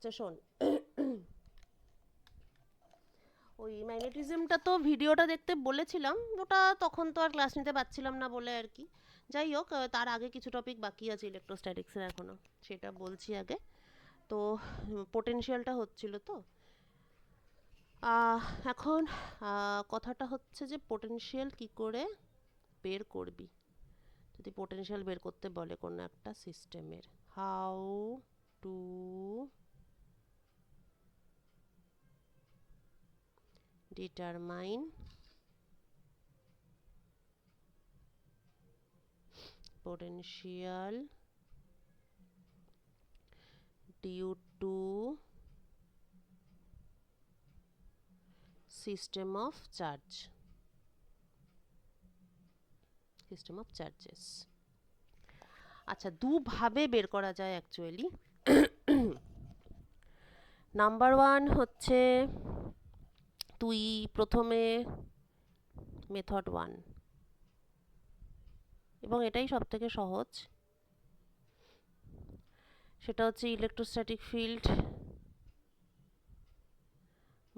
আচ্ছা শোন, ওই ম্যাগনেটিজমটা তো ভিডিওটা দেখতে বলেছিলাম, ওটা তখন তো আর ক্লাস নিতে পারছিলাম না বলে আর কি। যাই হোক, তার আগে কিছু টপিক বাকি আছে ইলেকট্রোস্ট্যাটিক্সের এখনো, সেটা বলছি আগে। তো পোটেনশিয়ালটা হচ্ছিল তো এখন কথাটা হচ্ছে যে পোটেনশিয়াল কি করে বের করবি, যদি পোটেনশিয়াল বের করতে বলে কোনো একটা সিস্টেমের, how to determine potential due to system of charge, system of charges। আচ্ছা, দুভাবে বের করা যায় অ্যাকচুয়ালি। নাম্বার ওয়ান হচ্ছে, তুই প্রথমে মেথড ওয়ান, এবং এটাই সব থেকে সহজ, সেটা হচ্ছে ইলেকট্রোস্ট্যাটিক ফিল্ড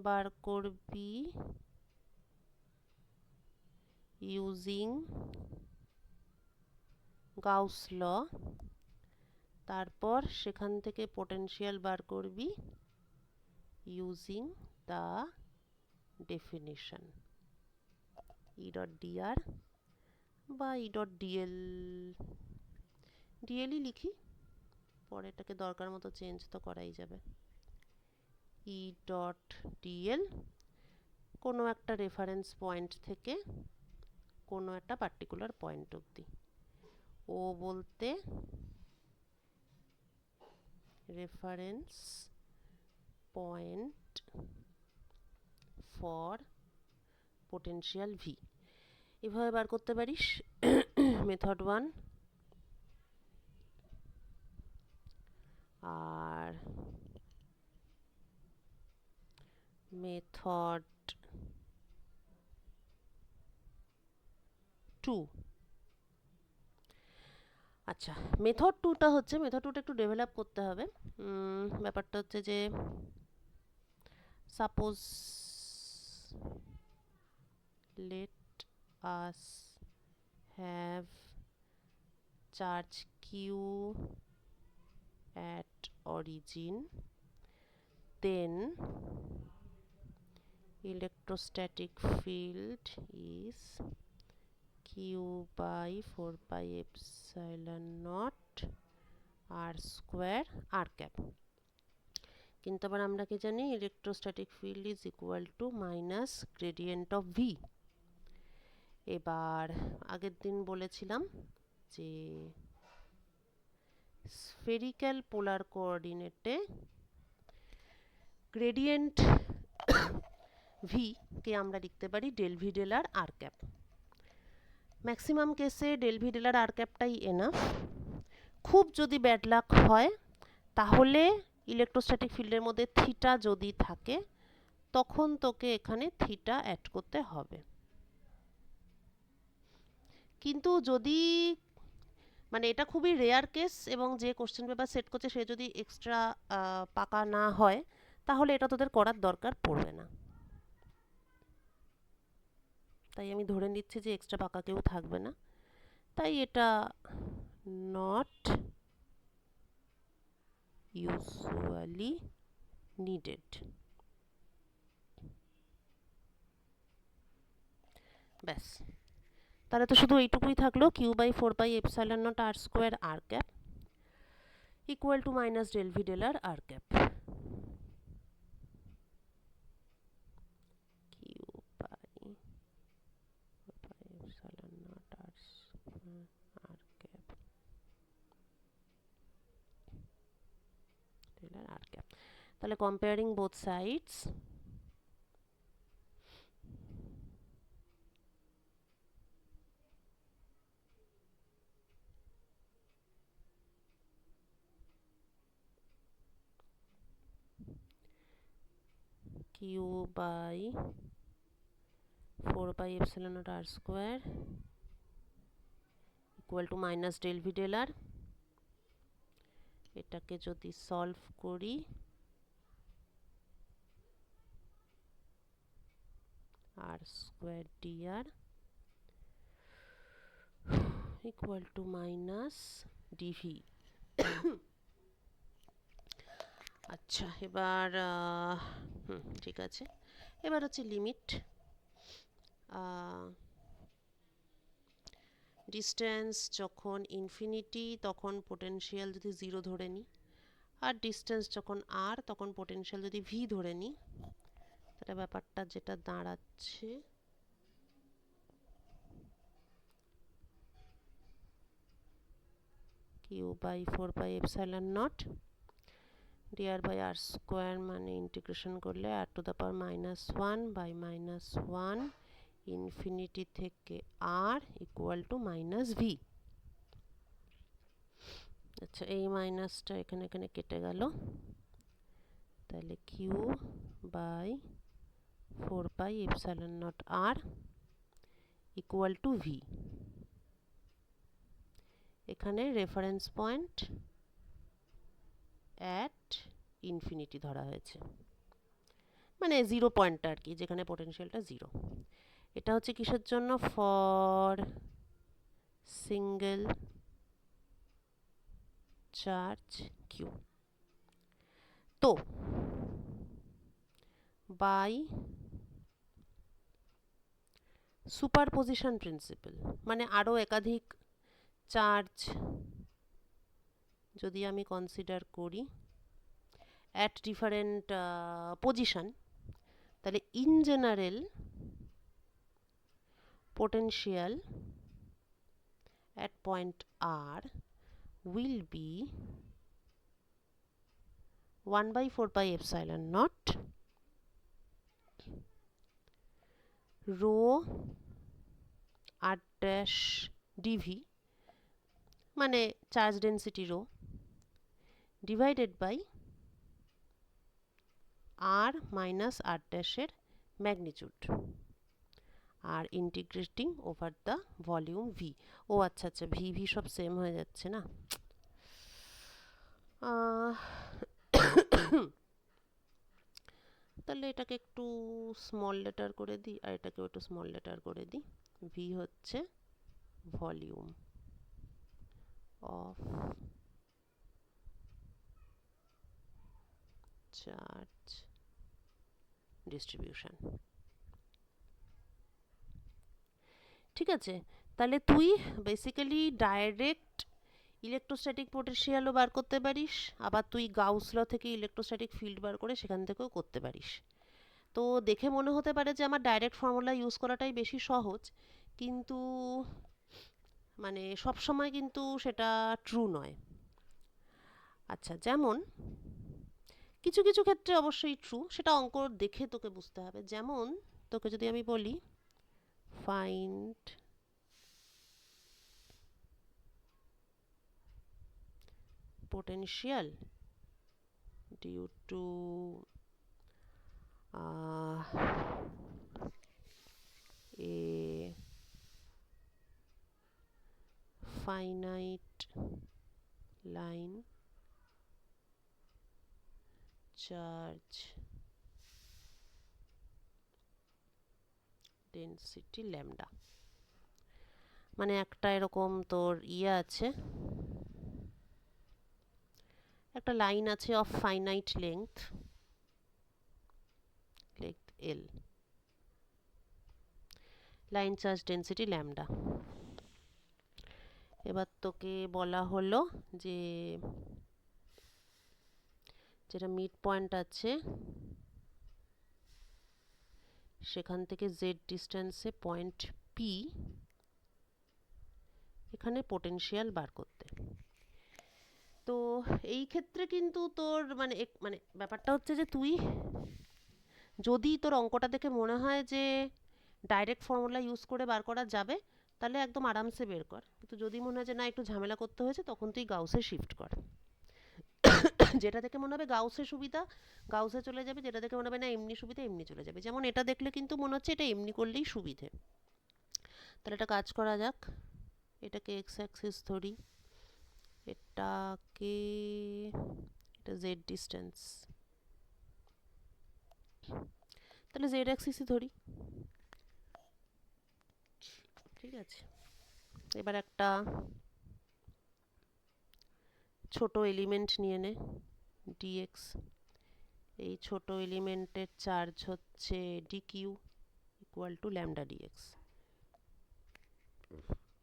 বার করবি ইউজিং গাউস ল, তারপর সেখান থেকে পোটেনশিয়াল বার করবি using the definition E dot dr বা ই ডট ডিএল, ডিএলই লিখি, পরে এটাকে দরকার মতো চেঞ্জ তো করাই যাবে। ই ডট ডিএল কোনো একটা রেফারেন্স পয়েন্ট থেকে কোনো একটা পার্টিকুলার পয়েন্ট অবধি, ও বলতে reference point for potential V, এভাবে বার করতে পারিস মেথড ওয়ান। আর মেথড টু, আচ্ছা মেথড টুটা হচ্ছে, মেথড টুটা একটু ডেভেলপ করতে হবে। ব্যাপারটা হচ্ছে যে suppose let us have charge q at origin, then electrostatic field is q by 4 pi epsilon naught r square r cap। কিন্তু আবার আমরা কি জানি, electrostatic field is equal to minus gradient of V. এবার আগের দিন বলেছিলাম যে spherical polar কোঅর্ডিনেটে gradient V K আমরা লিখতে পারি del v del r r cap. Maximum কেসে ডেল ভি ডেল আর আর ক্যাপটাই এনাফ। খুব যদি ব্যাড লাক হয় তাহলে ইলেকট্রোস্ট্যাটিক ফিল্ডের মধ্যে থিটা যদি থাকে তখন তোকে এখানে থিটা অ্যাড করতে হবে। কিন্তু যদি মানে এটা খুবই রেয়ার কেস, এবং যে কোশ্চেন পেপার সেট করছে সে যদি এক্সট্রা পাকা না হয় তাহলে এটা তোদের করার দরকার পড়বে না। তাই আমি ধরে নিচ্ছি যে এক্সট্রা পাকা কেউ থাকবে না, তাই এটা নট ইউজুয়ালি নিডেড। ব্যাস, তাহলে তো শুধু এইটুকুই থাকলো, q by 4 pi epsilon naught r square r cap equal to minus del v del r r cap. Q by 4 pi epsilon naught r square r cap del r cap. তাহলে comparing both sides, q by 4 pi epsilon naught r square equal to minus del v del r. এটাকে যদি solve করি r square dr equal to minus dv। আচ্ছা, এবার ঠিক আছে, এবার হচ্ছে লিমিট ডিস্টেন্স যখন ইনফিনিটি তখন পোটেনশিয়াল যদি 0 ধরে নিই, আর ডিস্টেন্স যখন r তখন পোটেনশিয়াল যদি v ধরে নিই, তাহলে ব্যাপারটা যেটা দাঁড়াচ্ছে q by 4 pi epsilon naught dr by r square, মানে ইন্টিগ্রেশন করলে r to the power -1 by -1 infinity থেকে r equal to minus v। আচ্ছা, এই মাইনাসটা এখানে এখানে কেটে গেল, তাহলে q by 4 pi epsilon naught r equal to v। এখানে রেফারেন্স পয়েন্ট অ্যাট ইনফিনিটি ধরা হয়েছে, মানে 0 পয়েন্টটা আর কি, যেখানে পোটেনশিয়ালটা 0। এটা হচ্ছে কিসের জন্য? For single charge q. তো বাই সুপারপোজিশন প্রিন্সিপাল, মানে আরও একাধিক চার্জ যদি আমি কনসিডার করি অ্যাট ডিফারেন্ট পজিশন, তাহলে in general potential at point r will be 1 by 4 pi epsilon naught rho r dash dv, মানে charge density rho, divided by r minus r ড্যাশের magnitude, আর integrating over the volume v. ও আচ্ছা আচ্ছা, V V সব same হয়ে যাচ্ছে না। তাহলে এটাকে একটু স্মল লেটার করে দিই, আর এটাকেও একটু স্মল লেটার করে দিই। ভি হচ্ছে ভলিউম অফ চার্জ ডিস্ট্রিবিউশন। ঠিক আছে, তাহলে তুই বেসিক্যালি ডাইরেক্ট ইলেকট্রোস্ট্যাটিক পোটেনশিয়ালও বার করতে পারিস, আবার তুই গাউস ল থেকে ইলেকট্রোস্ট্যাটিক ফিল্ড বার করে সেখান থেকেও করতে পারিস। তো দেখে মনে হতে পারে যে আমার ডাইরেক্ট ফর্মুলা ইউজ করাটাই বেশি সহজ, কিন্তু মানে সব সময় কিন্তু সেটা ট্রু নয়। আচ্ছা, যেমন কিছু কিছু ক্ষেত্রে অবশ্যই ট্রু, সেটা অঙ্ক দেখে তোকে বুঝতে হবে। যেমন তোকে যদি আমি বলি find potential due to a finite line charge density lambda, মানে একটা এরকম তোর আছে, একটা লাইন আছে of finite length L, line charge density lambda. এবার তোকে বলা হলো যে যেটা মিড পয়েন্ট আছে সেখান থেকে জেড ডিস্টেন্সে পয়েন্ট পি, এখানে পোটেনশিয়াল বার করতে। তো এই ক্ষেত্রে কিন্তু তোর মানে ব্যাপারটা হচ্ছে যে তুই যদি তোর অঙ্কটা দেখে মনে হয় যে ডাইরেক্ট ফর্মুলা ইউজ করে বার করা যাবে, তাহলে একদম আরামসে বের কর। কিন্তু যদি মনে হয় যে না একটু ঝামেলা করতে হয়েছে, তখন তুই গাউসে শিফট কর। যেটা দেখে মনে হবে গাউসে সুবিধা গাউসে চলে যাবে, যেটা দেখে মনে হবে না এমনি সুবিধা এমনি চলে যাবে। যেমন এটা দেখলে কিন্তু মনে হচ্ছে এটা এমনি করলেই সুবিধে। তাহলে একটা কাজ করা যাক, এটাকে এক্স অ্যাক্সিস ধরি, এটাকে এটা জেড ডিস্টেন্স, তাহলে জেড অ্যাক্সিসই ধরি। ঠিক আছে, এবার একটা ছোট এলিমেন্ট নিয়ে নে dx। এই ছোট এলিমেন্টের চার্জ হচ্ছে dq equal to lambda dx।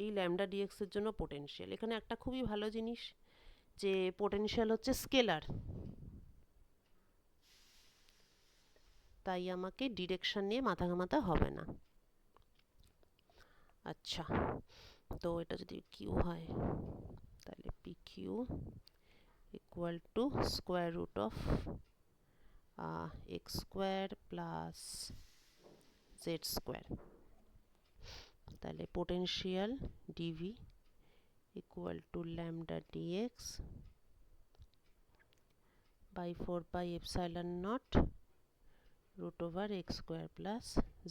এই ল্যামডা dx এর জন্য পোটেনশিয়াল, এখানে একটা খুবই ভালো জিনিস যে পোটেনশিয়াল হচ্ছে স্কেলার, তাই আমাকে ডিরেকশন নিয়ে মাথা ঘামাতে হবে না। আচ্ছা, তো এটা যদি q হয় তাহলে pq equal to square root of x square plus z square. তাহলে potential dv equal to lambda dx by 4 pi epsilon naught root over x square plus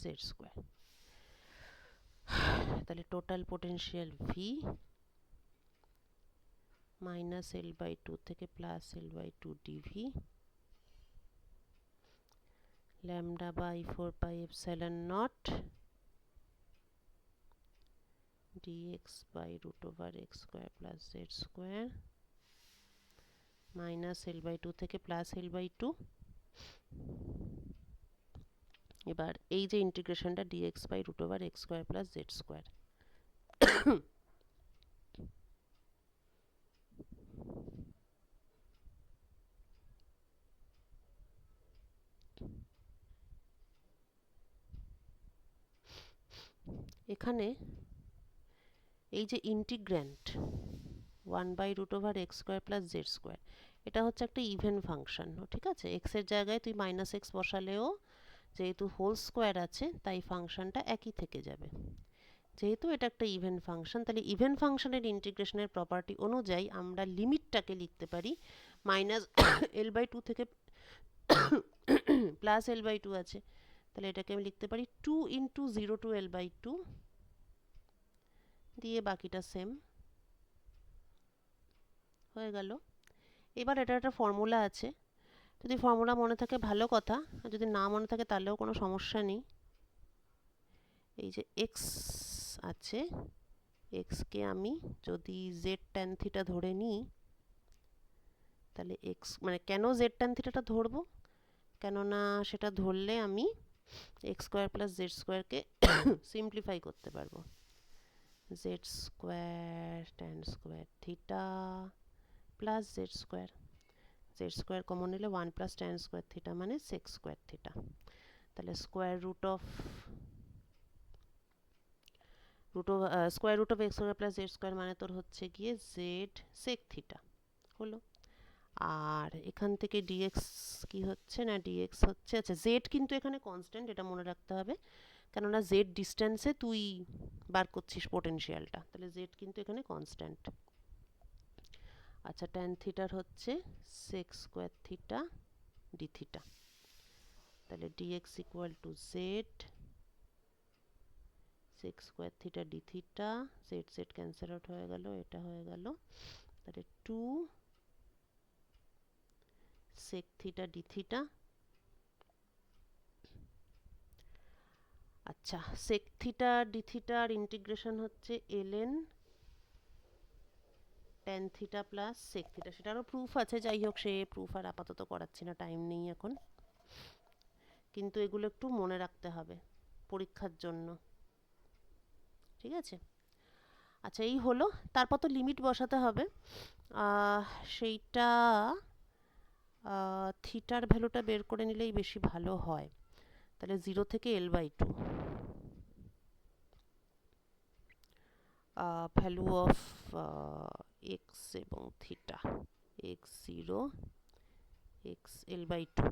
z square. তাহলে total potential v minus L by two থেকে plus L by two d v lambda by 4 pi epsilon naught dx by root over x square plus z square minus L by two থেকে plus L by two. এবার এই যে ইন্টিগ্রেশনটা dx by root over x square plus z square, এখানে এই যে integrand 1 by root over x square plus z square, এটা হচ্ছে একটা ইভেন ফাংশন। ঠিক আছে, এক্স এর জায়গায় তুই মাইনাস এক্স বসালেও যেহেতু হোল স্কোয়ার আছে তাই ফাংশনটা একই থেকে যাবে। যেহেতু এটা একটা ইভেন ফাংশন, তাহলে ইভেন ফাংশনের ইন্টিগ্রেশনের প্রপার্টি অনুযায়ী আমরা লিমিটটাকে লিখতে পারি মাইনাস এল বাই টু থেকে প্লাস এল বাই টু আছে, তাহলে এটাকে আমি লিখতে পারি 2 into 0 to L by two দিয়ে বাকিটা সেম হয়ে গেল। এবার এটা একটা ফর্মুলা আছে, যদি ফর্মুলা মনে থাকে ভালো কথা, আর যদি না মনে থাকে তাহলেও কোনো সমস্যা নেই। এই যে এক্স আছে, এক্সকে আমি যদি জেড ট্যান থিটা ধরে নিই, তাহলে এক্স মানে কেন জেড ট্যান থিটাটা ধরবো, কেননা সেটা ধরলে আমি এক্স স্কোয়ার প্লাস জেড স্কোয়ারকে সিম্পলিফাই করতে পারবো। Z square tan square theta plus z square, z square common নিলে 1 প্লাস ট্যান স্কোয়ার থিটা মানে সেক স্কোয়ার থিটা। তাহলে square root of square root of x square plus z square মানে তোর হচ্ছে গিয়ে জেড সেক থিটা হলো। আর এখান থেকে ডিএক্স কি হচ্ছে না, ডিএক্স হচ্ছে, আচ্ছা জেড কিন্তু এখানে কনস্ট্যান্ট, এটা মনে রাখতে হবে, কেননা জেড ডিস্টেন্সে তুই বার করছিস পোটেনশিয়ালটা, তাহলে জেড কিন্তু এখানে কনস্ট্যান্ট। আচ্ছা ট্যান থিটার হচ্ছে sec square theta d theta, তাহলে d x equal to z sec square theta d theta, z z cancel out হয়ে গেল, এটা হয়ে গেল, তাহলে 2 সেক থিটা ডি থিটা। আচ্ছা সেক থিটা ডি থিটার ইন্টিগ্রেশন হচ্ছে ln tan theta plus sec theta, সেটারও প্রুফ আছে, যাই হোক সে প্রুফ আর আপাতত করাচ্ছি না, টাইম নেই এখন, কিন্তু এগুলো একটু মনে রাখতে হবে পরীক্ষার জন্য। ঠিক আছে, আচ্ছা এই হলো, তারপর তো লিমিট বসাতে হবে, সেইটা থিটার ভ্যালুটা বের করে নিলেই বেশি ভালো হয়। তাহলে 0 থেকে l by two value of x এবং theta, x 0 x l by two.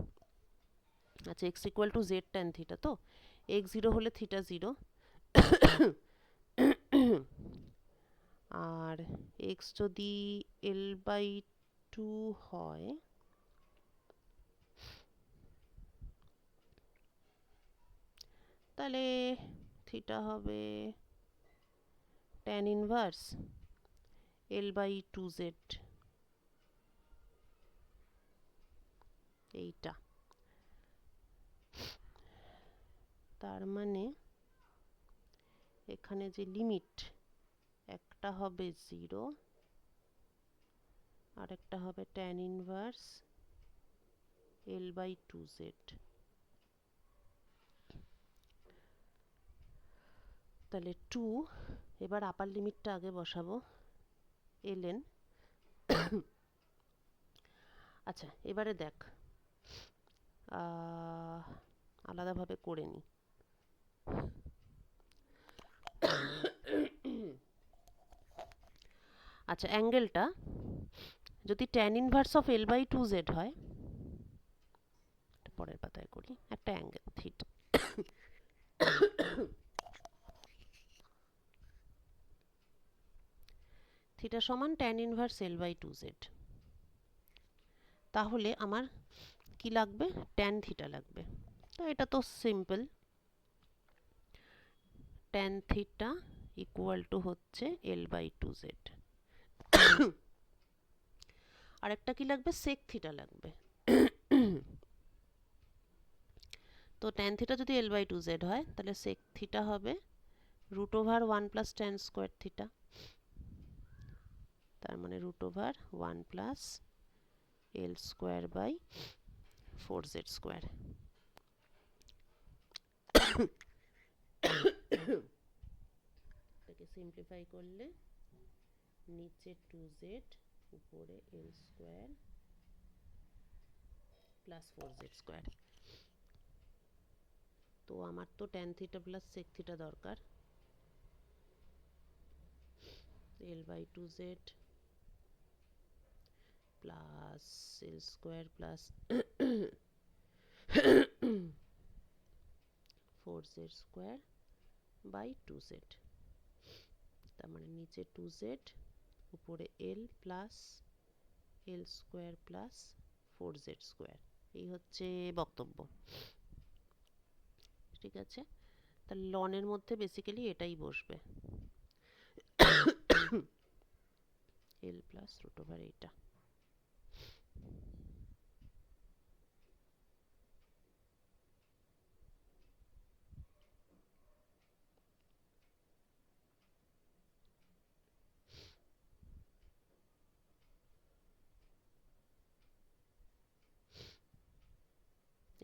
আচ্ছা x equal to z tan theta, তো এক্স 0 হলে থিটা 0 আর এক্স যদি এল বাই টু হয় তাহলে থিটা হবে tan inverse L by two z, এইটা, তার মানে এখানে যে লিমিট, একটা হবে 0 আর একটা হবে tan ইনভার্স L/2z। তাহলে 2, এবার আপার লিমিটটা আগে বসাবো ln। আচ্ছা এবারে দেখ, আলাদাভাবে করে নিই। আচ্ছা অ্যাঙ্গেলটা যদি tan ইনভার্স অফ L/2z হয়, পরের পাতায় করি, একটা অ্যাঙ্গেল থিটা, থিটা সমান tan ইনভার্স L/2z। তাহলে আমার কি লাগবে, tan থিটা লাগবে। তো এটা তো simple, tan theta equal to হচ্ছে L/2z। আর একটা কি লাগবে, sec থিটা লাগবে। তো tan থিটা যদি L/2z হয়, তাহলে sec থিটা হবে √1 + tan স্কোয়ার থিটা, তার মানে √1 + L²/4z²। এটাকে সিম্পলিফাই করলে নিচে 2z উপরে L² + 4z²। তো আমার তো tan theta plus sec theta দরকার। L/2z plus L² plus 4z²/2z, তার মানে নিচে 2z উপরে L plus L² plus 4z²। এই হচ্ছে বক্তব্য। ঠিক আছে, তাহলে লনের মধ্যে বেসিক্যালি এটাই বসবে, L প্লাস √, এইটা।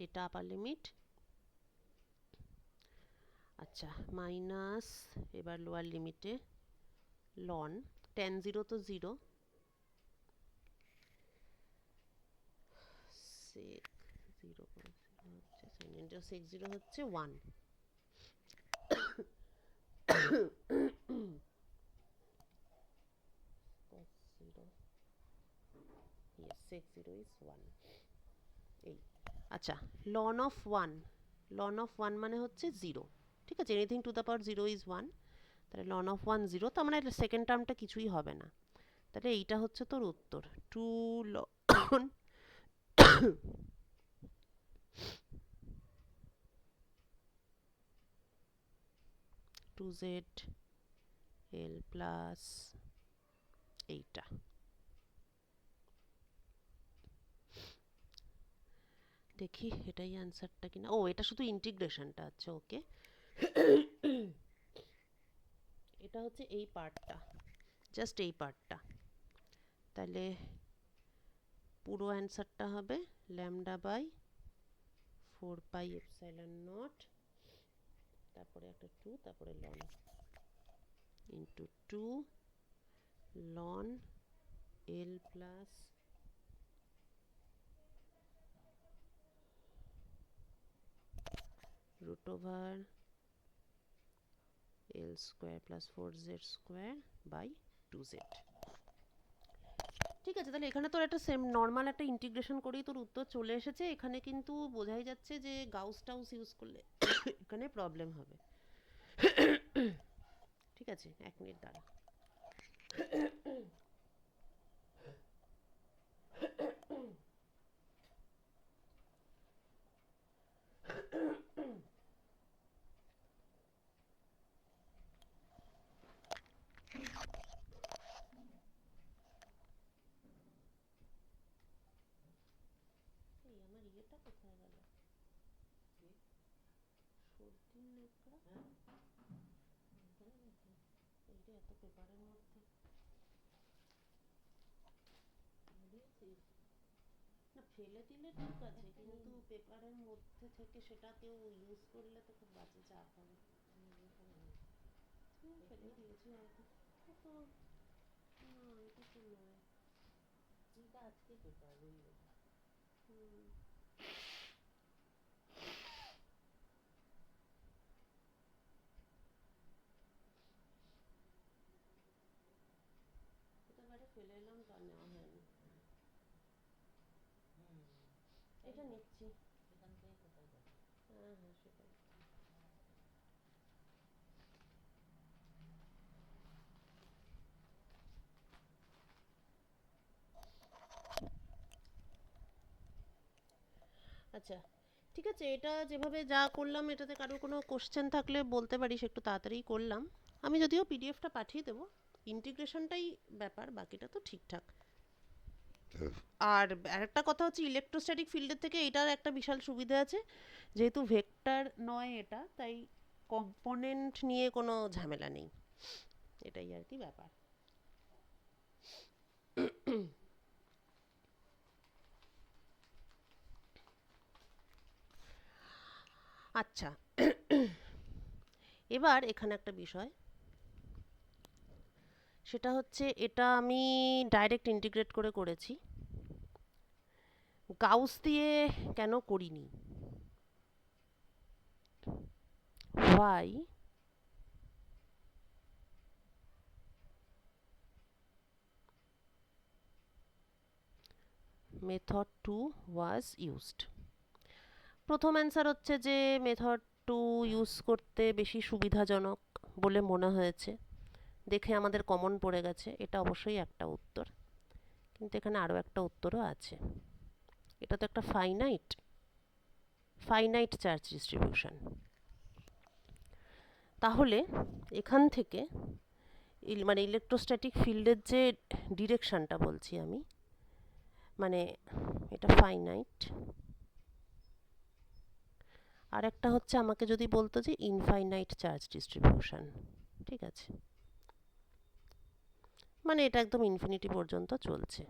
এটা আপার লিমিট। আচ্ছা মাইনাস, এবার লোয়ার লিমিটে লন tan 0 তো 0, sec 0 হচ্ছে sec 0 হচ্ছে 1, cos 0, yes sec 0 is 1, এই। আচ্ছা ln of 1, ln of 1 মানে হচ্ছে 0। ঠিক আছে, anything to the power 0 is 1, তাহলে ln of 1 0, তার মানে সেকেন্ড টার্মটা কিছুই হবে না। তাহলে এইটা হচ্ছে তোর উত্তর, 2 ln 2z L প্লাস এইটা। দেখি এটাই অ্যান্সারটা কিনা। ও এটা শুধু ইন্টিগ্রেশনটা, আচ্ছা ওকে। এটা হচ্ছে এই পার্টটা, জাস্ট এই পার্টটা। তাহলে পুরো অ্যান্সারটা হবে λ/4πε0, তারপরে একটা 2, তারপরে ln into 2 ln L plus √L² plus 4z²/2z। ঠিক আছে, তাহলে এখানে তোর একটা সেম নর্মাল একটা ইন্টিগ্রেশন করেই তোর উত্তর চলে এসেছে। এখানে কিন্তু বোঝাই যাচ্ছে যে গাউস টাউস ইউজ করলে এখানে প্রবলেম হবে। ঠিক আছে, 1 মিনিট দাঁড়া। এই আমার ইয়েটা কোথায় গেল, সর্দির নেকড়া। এত পেপারের মধ্যে না ফেলে দিলে ঠিক আছে, কিন্তু পেপারের মধ্যে থেকে সেটা কেউ ইউজ করলে তো খুব বাজে চাপ হবে। ফেলে দিয়েছি হয়তো। তো না, এটা তো নয়। এটা আজকে পেপার রইল। এটা বাইরে ফেলে এলাম, তার নেওয়া হয়নি। এটা নিচ্ছি এখান থেকে কোথায় যাবে? হ্যাঁ হ্যাঁ সেটাই। আচ্ছা ঠিক আছে, এটা যেভাবে যা করলাম এটাতে কারোর কোনো কোশ্চেন থাকলে বলতে পারিস, একটু তাড়াতাড়ি করলাম। আমি যদিও পিডিএফটা পাঠিয়ে দেবো, ইন্টিগ্রেশনটাই ব্যাপার, বাকিটা তো ঠিকঠাক। আর আরেকটা কথা হচ্ছে ইলেকট্রোস্ট্যাটিক ফিল্ডের থেকে এটার একটা বিশাল সুবিধা আছে, যেহেতু ভেক্টর নয় এটা, তাই কম্পোনেন্ট নিয়ে কোনো ঝামেলা নেই, এটাই আর কি ব্যাপার। আচ্ছা এবার এখানে একটা বিষয়, সেটা হচ্ছে এটা আমি ডাইরেক্ট ইন্টিগ্রেট করে করেছি, গাউস দিয়ে কেন করিনি? why method 2 was used? প্রথম অ্যান্সার হচ্ছে যে মেথড 2 ইউজ করতে বেশি সুবিধাজনক বলে মনে হয়েছে, দেখে আমাদের কমন পড়ে গেছে, এটা অবশ্যই একটা উত্তর। কিন্তু এখানে আরও একটা উত্তরও আছে, এটা তো একটা ফাইনাইট চার্জ ডিস্ট্রিবিউশন। তাহলে এখান থেকে মানে ইলেকট্রোস্ট্যাটিক ফিল্ডের যে ডিরেকশনটা বলছি আমি, মানে এটা ফাইনাইট, আর একটা হচ্ছে আমাকে যদি বলতো যে ইনফাইনাইট চার্জ ডিস্ট্রিবিউশন, ঠিক আছে, মানে এটা একদম ইনফিনিটি পর্যন্ত চলছে।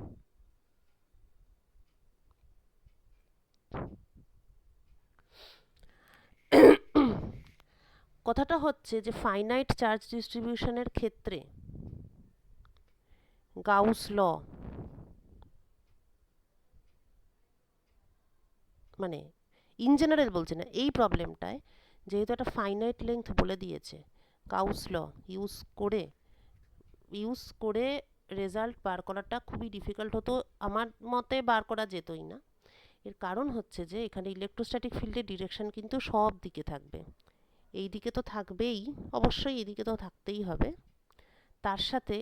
কথাটা হচ্ছে যে ফাইনাইট চার্জ ডিস্ট্রিবিউশনের ক্ষেত্রে গাউস ল, মানে ইন জেনারেল বলছি না, এই প্রবলেমটায় যেহেতু একটা ফাইনাইট লেন্থ বলে দিয়েছে, গাউস ল ইউজ করে রেজাল্ট বার করাটা খুবই ডিফিকাল্ট হতো, আমার মতে বার করা যেতই না। এর কারণ হচ্ছে যে এখানে ইলেকট্রোস্ট্যাটিক ফিল্ডের ডিরেকশন কিন্তু সব দিকে থাকবে, এই দিকে তো থাকবেই, অবশ্যই এদিকে তো থাকতেই হবে, তার সাথে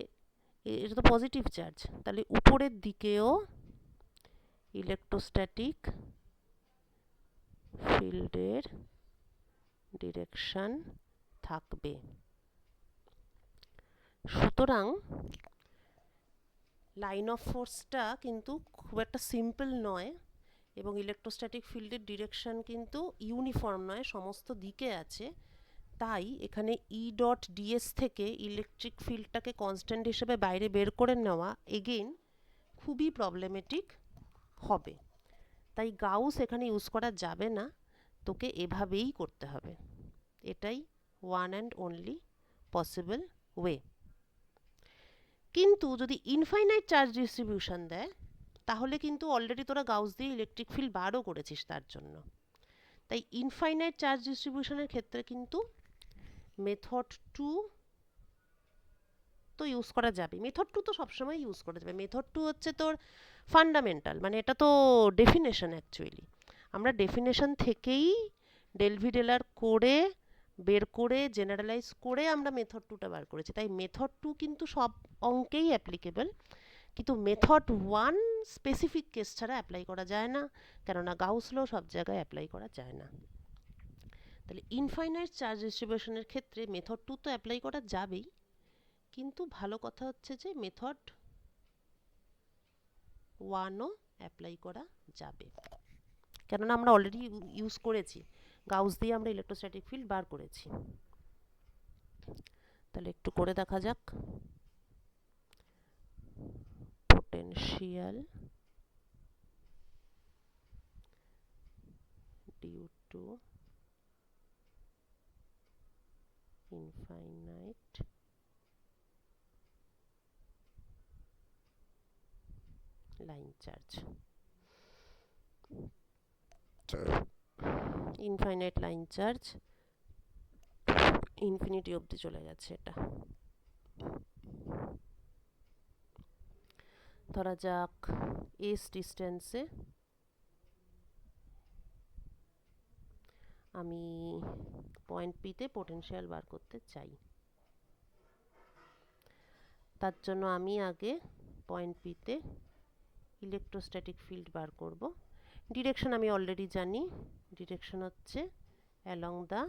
এটা তো পজিটিভ চার্জ, তাহলে উপরের দিকেও ইলেকট্রোস্ট্যাটিক ফিল্ডের ডিরেকশন থাকবে। সুতরাং লাইন অফ ফোর্সটা কিন্তু খুব একটা সিম্পল নয়, এবং ইলেকট্রোস্ট্যাটিক ফিল্ডের ডিরেকশন কিন্তু ইউনিফর্ম নয়, সমস্ত দিকে আছে। তাই এখানে ই ডট ডিএস থেকে ইলেকট্রিক ফিল্ডটাকে কনস্ট্যান্ট হিসেবে বাইরে বের করে নেওয়া এগেইন খুবই প্রবলেমেটিক হবে, তাই গাউস এখানে ইউজ করা যাবে না, তোকে এভাবেই করতে হবে, এটাই one and only possible way. কিন্তু যদি ইনফাইনাইট চার্জ ডিস্ট্রিবিউশন দেয়, তাহলে কিন্তু অলরেডি তোরা গাউস দিয়ে ইলেকট্রিক ফিল্ড বারও করেছিস তার জন্য, তাই ইনফাইনাইট চার্জ ডিস্ট্রিবিউশনের ক্ষেত্রে কিন্তু মেথড 2 তো ইউজ করা যাবে, মেথড 2 তো সবসময় ইউজ করা যাবে, মেথড 2 হচ্ছে তোর ফান্ডামেন্টাল, মানে এটা তো ডেফিনেশন অ্যাকচুয়ালি, আমরা ডেফিনেশন থেকেই ডেলভিডেলার করে বের করে জেনারেলাইজ করে আমরা মেথড 2টা বার করেছি, তাই মেথড 2 কিন্তু সব অঙ্কেই অ্যাপ্লিকেবল, কিন্তু মেথড 1 স্পেসিফিক কেস ছাড়া অ্যাপ্লাই করা যায় না, কেননা গাউস ল সব জায়গায় অ্যাপ্লাই করা যায় না। তাহলে ইনফাইনাইট চার্জ ডিস্ট্রিবিউশনের ক্ষেত্রে মেথড 2 তো অ্যাপ্লাই করা যাবেই, কিন্তু ভালো কথা হচ্ছে যে মেথড 1ও অ্যাপ্লাই করা যাবে, কেননা আমরা অলরেডি ইউজ করেছি, গাউস দিয়ে আমরা ইলেকট্রোস্ট্যাটিক ফিল্ড বার করেছি। তাহলে একটু করে দেখা যাক। Potential due to infinite line charge. Infinite line charge infinity অবধি চলে গেছে। এটা ধরা যাক এস ডিস্টেন্সে আমি পয়েন্ট পিতে পোটেনশিয়াল বার করতে চাই। তার জন্য আমি আগে পয়েন্ট পিতে ইলেকট্রোস্ট্যাটিক ফিল্ড বার করব। ডিরেকশন আমি অলরেডি জানি, ডিরেকশন হচ্ছে অ্যালং দ্য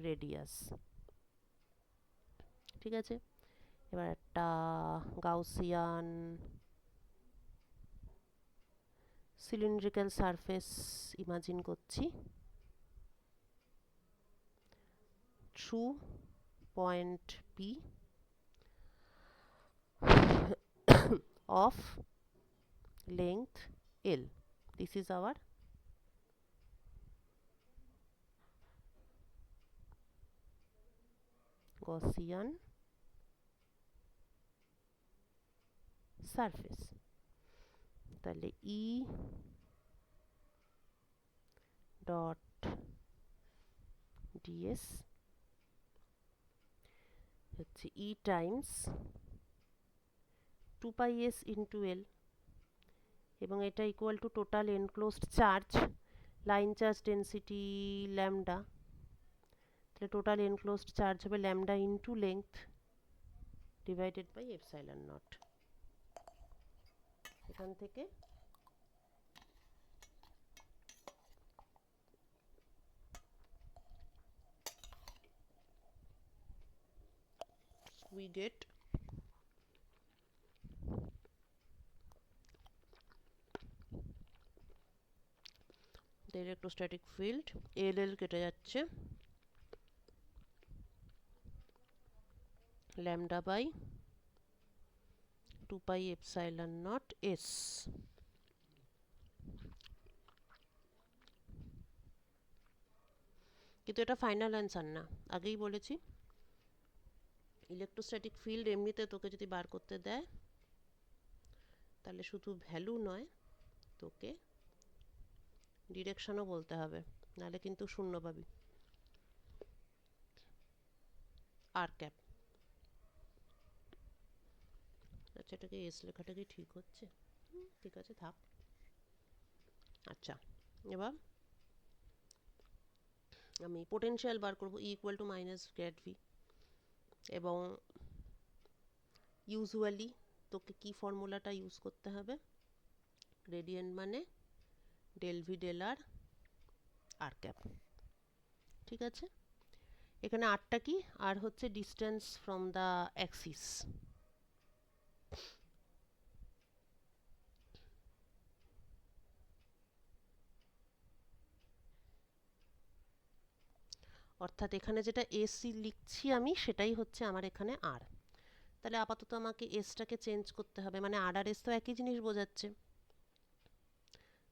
রেডিয়াস। ঠিক আছে, এবার একটা গাউসিয়ান সিলিন্ড্রিক্যাল সারফেস ইমাজিন করছি। Through point P of length L. This is our Gaussian surface. তাহলে E dot ds হচ্ছে E times 2 pi s into L, এবং এটা equal to total enclosed charge, line charge density lambda. তাহলে total enclosed charge হবে lambda into length divided by epsilon naught. এখান থেকে we get the electrostatic field LL কেটে যাচ্ছে lambda by 2 pi epsilon naught s। কিন্তু এটা final answer না, আগেই বলেছি ইলেকট্রোস্ট্যাটিক ফিল্ড এমনিতে তোকে যদি বার করতে দেয় তাহলে শুধু ভ্যালু নয়, তোকে ডিরেকশনও বলতে হবে, নাহলে কিন্তু শূন্য পাবি। আর ক্যাপ, আচ্ছা এটাকে এস লেখাটা কি ঠিক হচ্ছে? ঠিক আছে থাক। আচ্ছা এবার আমি পোটেনশিয়াল বার করব E equal to minus grade V, এবং ইউজুয়ালি তোকে কি ফর্মুলাটা ইউজ করতে হবে? গ্রেডিয়েন্ট মানে del v del r r cap. ঠিক আছে, এখানে আরটা কি? আর হচ্ছে ডিস্টেন্স ফ্রম দ্য অ্যাক্সিস। অর্থাৎ এখানে যেটা এসি লিখছি আমি সেটাই হচ্ছে আমার এখানে আর। তাহলে আপাতত আমাকে এসটাকে চেঞ্জ করতে হবে, মানে আর আর এস তো একই জিনিস বোঝাচ্ছে।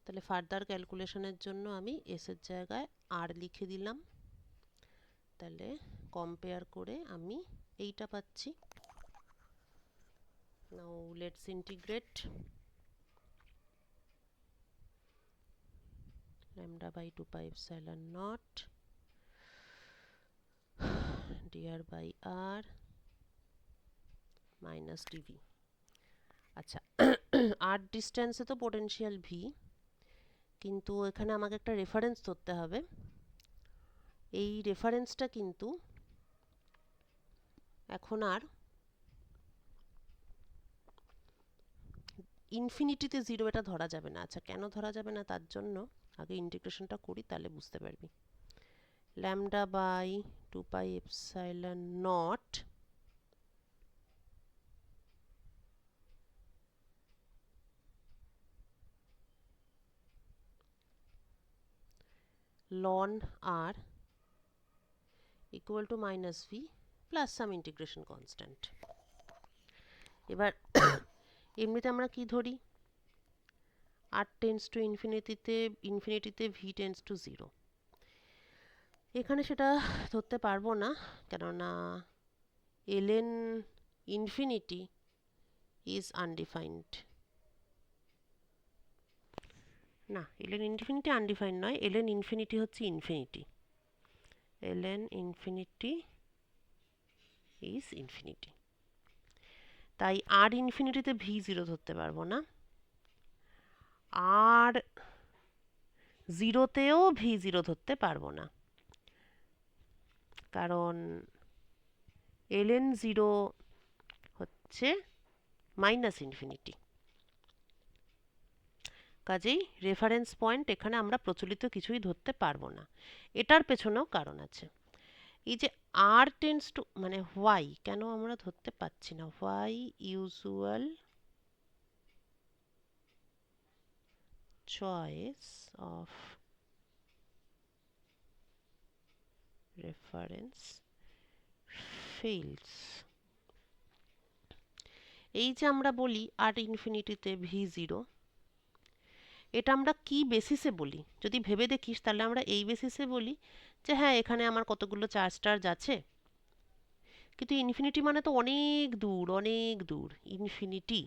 তাহলে ফার্দার ক্যালকুলেশনের জন্য আমি এসের জায়গায় আর লিখে দিলাম। তাহলে কম্পেয়ার করে আমি এইটা পাচ্ছি। Now let's integrate lambda by 2 pi epsilon naught dr by r minus dv। আচ্ছা আর ডিস্টেন্সে তো পোটেনশিয়াল ভি, কিন্তু এখানে আমাকে একটা রেফারেন্স ধরতে হবে। এই রেফারেন্সটা কিন্তু এখন আর ইনফিনিটিতে জিরো এটা ধরা যাবে না। আচ্ছা কেন ধরা যাবে না? তার জন্য আগে ইন্টিগ্রেশনটা করি, তাহলে বুঝতে পারবি। Lambda by 2 pi epsilon naught ln r equal to minus v plus some integration constant. এবার এমনিতে আমরা কি ধরি, r টেন্ডস টু ইনফিনিটিতে v টেন্ডস টু 0। এখানে সেটা ধরতে পারবো না, কেননা ln ইনফিনিটি ইজ আনডিফাইন্ড। না, ln ইনফিনিটি আনডিফাইন্ড নয়, ln ইনফিনিটি হচ্ছে infinity, ln infinity is infinity. তাই r ইনফিনিটিতে v 0 ধরতে পারবো না, আর 0তেও v 0 ধরতে পারবো না, কারণ ln 0 হচ্ছে মাইনাস ইনফিনিটি। কাজেই রেফারেন্স পয়েন্ট এখানে আমরা প্রচলিত কিছুই ধরতে পারবো না। এটার পেছনেও কারণ আছে। এই যে r টেন্ডস টু, মানে y কেন আমরা ধরতে পাচ্ছি না, y usual choice of reference fails। এই যে আমরা বলি r ইনফিনিটিতে v 0, এটা আমরা কি বেসিসে বলি? যদি ভেবে দেখিস তাহলে আমরা এই বেসিসে বলি যে হ্যাঁ এখানে আমার কতগুলো চার্জ আছে, কিন্তু ইনফিনিটি মানে তো অনেক দূর অনেক দূর ইনফিনিটি,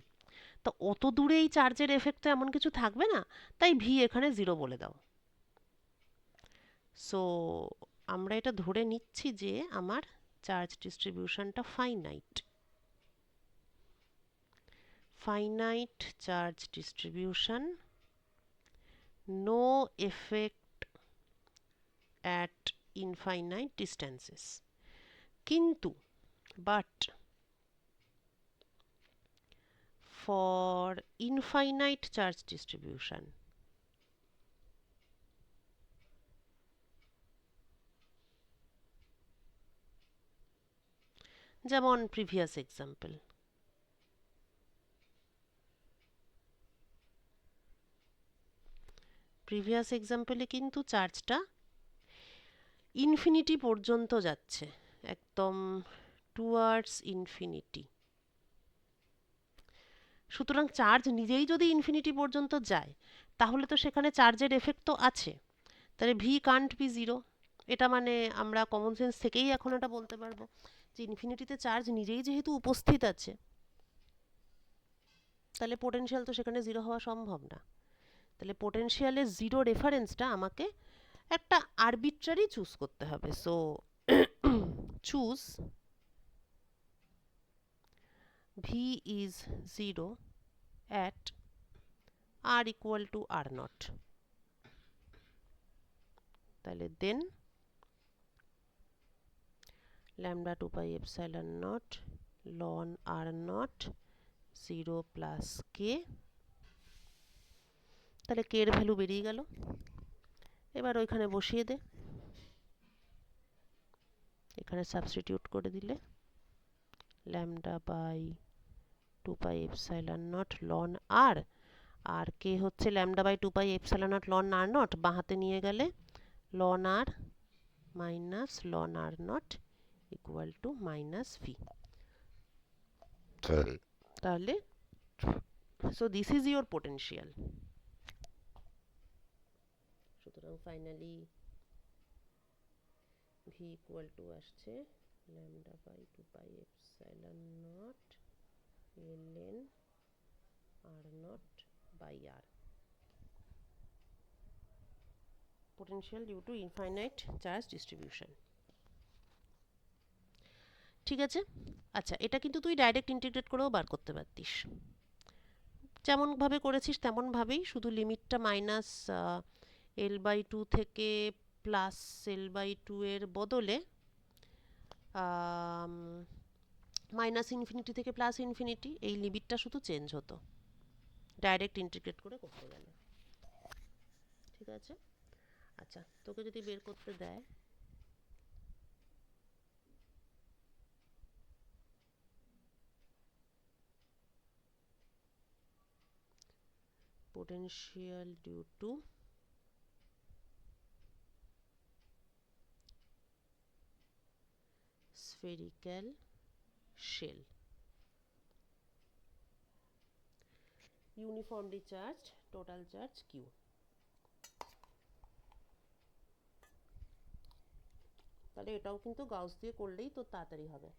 তো অত দূরে এই চার্জের এফেক্ট তো এমন কিছু থাকবে না, তাই ভি এখানে 0 বলে দাও। সো আমরা এটা ধরে নিচ্ছি যে আমার চার্জ ডিস্ট্রিবিউশনটা finite charge distribution, no effect at infinite distances, কিন্তু but for infinite charge distribution, যেমন প্রিভিয়াস এক্সাম্পল, কিন্তু চার্জটা ইনফিনিটি পর্যন্ত যাচ্ছে, একদম টুয়ার্ডস ইনফিনিটি। সুতরাং চার্জ নিজেই যদি ইনফিনিটি পর্যন্ত যায় তাহলে তো সেখানে চার্জের এফেক্ট তো আছে, তাহলে ভি কান্ট বি 0। এটা মানে আমরা কমন সেন্স থেকেই এখন এটা বলতে পারবো যে ইনফিনিটিতে চার্জ নিজেই যেহেতু উপস্থিত আছে, তাহলে পোটেনশিয়াল তো সেখানে 0 হওয়া সম্ভব না। তাহলে পোটেনশিয়ালের 0 রেফারেন্সটা আমাকে একটা আরবিট্রারি চুজ করতে হবে। So choose V is 0 at r equal to r naught, তাহলে দেন lambda 2 pi epsilon naught ln r naught 0 plus k, তাহলে k এর ভ্যালু বেরিয়ে গেল। এবার ওইখানে বসিয়ে দে, এখানে সাবস্টিটিউট করে দিলে lambda by 2 pi epsilon naught ln r, R k হচ্ছে lambda by 2 pi epsilon naught ln r naught, বাঁ হাতে নিয়ে গেলে ln r minus ln r naught equal to minus v। তাহলে so this is your potential। সুতরাং finally v equal to আসছে lambda by 2 pi epsilon naught ln r naught by r, potential due to infinite charge distribution। ঠিক আছে, আচ্ছা এটা কিন্তু তুই direct integrate করেও বার করতে পারতিস, যেমন ভাবে করেছিস তেমন ভাবেই, শুধু লিমিটটা মাইনাস l/2 থেকে প্লাস l/2 এর বদলে মাইনাস ইনফিনিটি থেকে প্লাস ইনফিনিটি, এই লিমিটটা শুধু চেঞ্জ হতো ডাইরেক্ট ইন্টিগ্রেট করে করতে গেলে। ঠিক আছে, আচ্ছা তোকে যদি বের করতে দেয় potential due to spherical shell, uniformly charged, total charge Q. তাহলে এটাও কিন্তু গাউস দিয়ে করলেই তো তাড়াতাড়ি হবে।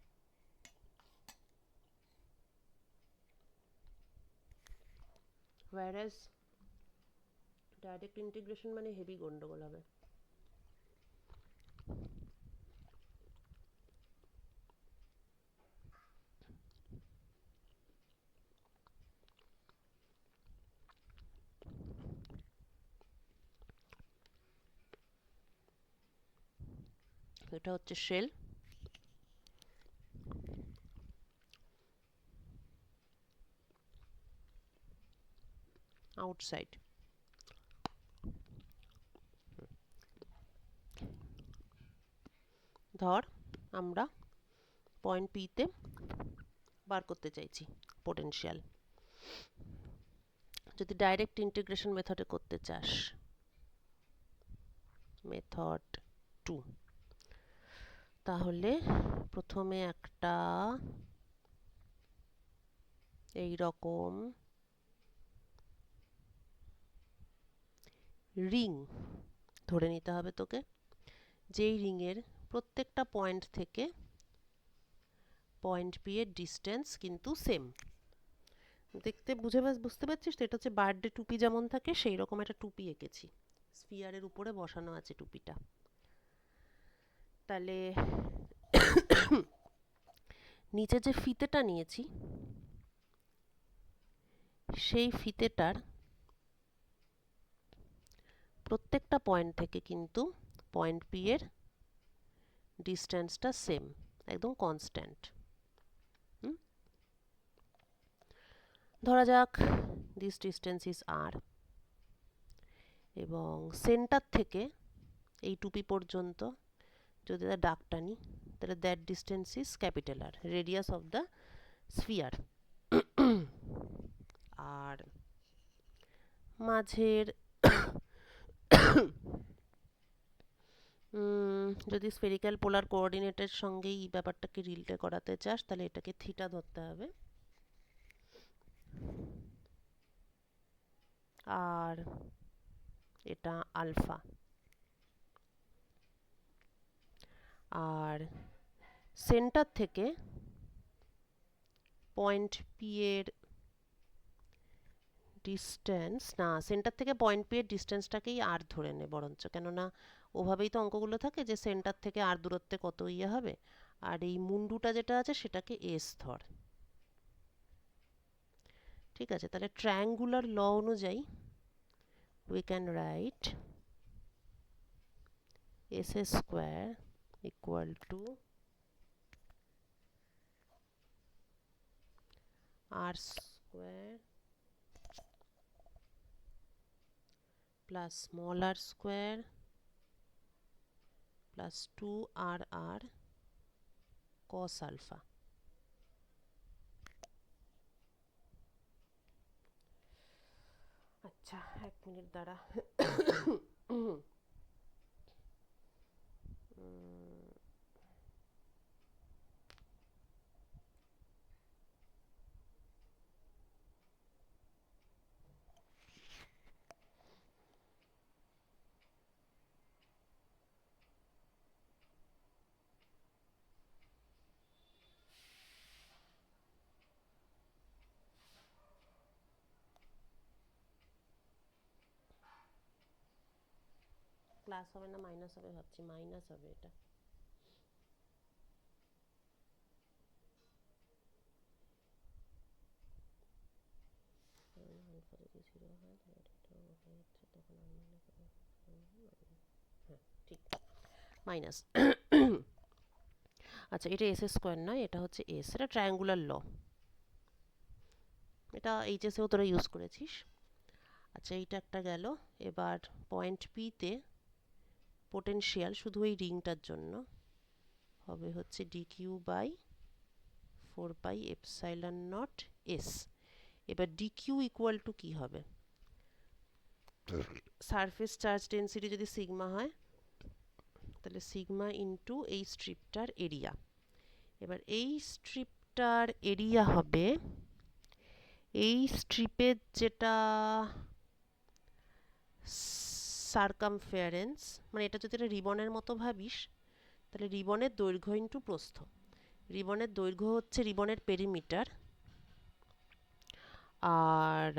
whereas ডাইরেক্ট ইন্টিগ্রেশন মানে হেভি গন্ডগোল হবে। এটা হচ্ছে শেল, আউটসাইড। ধর আমরা পয়েন্ট পিতে বার করতে চাইছি পোটেনশিয়াল, যদি ডাইরেক্ট ইন্টিগ্রেশন মেথডে করতে চাস, মেথড 2, তাহলে প্রথমে একটা এই রকম রিং ধরে নিতে হবে তোকে, যেই রিংয়ের প্রত্যেকটা পয়েন্ট থেকে পয়েন্ট পি এর ডিস্টেন্স কিন্তু সেম। দেখতে বুঝতে পারছিস তো? এটা হচ্ছে বার্থডে টুপি যেমন থাকে সেই রকম একটা টুপি এঁকেছি, স্ফিয়ারের উপরে বসানো আছে টুপিটা। তাহলে নিচে যে ফিতেটা নিয়েছি সেই ফিতেটার প্রত্যেকটা পয়েন্ট থেকে কিন্তু পয়েন্ট পি এর ডিস্টেন্সটা সেম, একদম কনস্ট্যান্ট। ধরা যাক দিস ডিস্টেন্স ইজ আর, এবং সেন্টার থেকে এই টুপি পর্যন্ত যদি তার দাগ টানি তাহলে that distance is capital r, radius of the sphere. আর মাঝের যদি স্ফেরিক্যাল পোলার কোঅর্ডিনেটের সঙ্গেই এই ব্যাপারটাকে রিলেট করাতে চাস তাহলে এটাকে থিটা ধরতে হবে, আর এটা আলফা। আর সেন্টার থেকে পয়েন্ট পি এর ডিস্টেন্স, না সেন্টার থেকে পয়েন্ট পি এর ডিস্টেন্সটাকেই আর ধরে নে বরঞ্চ, কেননা ওভাবেই তো অঙ্কগুলো থাকে যে সেন্টার থেকে আর দূরত্বে কত ইয়ে হবে, আর এই মুন্ডুটা যেটা আছে সেটাকে এস ধর। ঠিক আছে, তাহলে ট্রায়াঙ্গুলার ল অনুযায়ী we can write s square equal to r square plus small r square plus 2rr cos alpha। আচ্ছা, এক মিনিট দাঁড়া। প্লাস হবে না মাইনাস হবে ভাবছি, মাইনাস হবে এটা। আলফা যদি 0 হয় তাহলে এটা হয়ে যাচ্ছে, তখন হ্যাঁ ঠিক, মাইনাস। আচ্ছা, এটা এস স্কোয়ার নয়, এটা হচ্ছে এস, এটা ট্রায়াঙ্গুলার ল, এটা এইচএসেও তোরা ইউজ করেছিস। আচ্ছা, এইটা একটা গেল। এবার পয়েন্ট পিতে পোটেনশিয়াল শুধু এই রিংটার জন্য হবে হচ্ছে dq by 4 pi epsilon naught s. এবার ডিকিউ ইকুয়াল টু কী হবে? সারফেস চার্জ ডেন্সিটি যদি সিগমা হয় তাহলে সিগমা ইন্টু এই স্ট্রিপটার এরিয়া, এবার এই স্ট্রিপটার এরিয়া হবে এই স্ট্রিপের যেটা সার্কামফেয়ারেন্স, মানে এটা যদি একটা রিবনের মতো ভাবিস, তাহলে রিবনের দৈর্ঘ্য ইন্টু প্রস্থ। রিবনের দৈর্ঘ্য হচ্ছে রিবনের পেরিমিটার, আর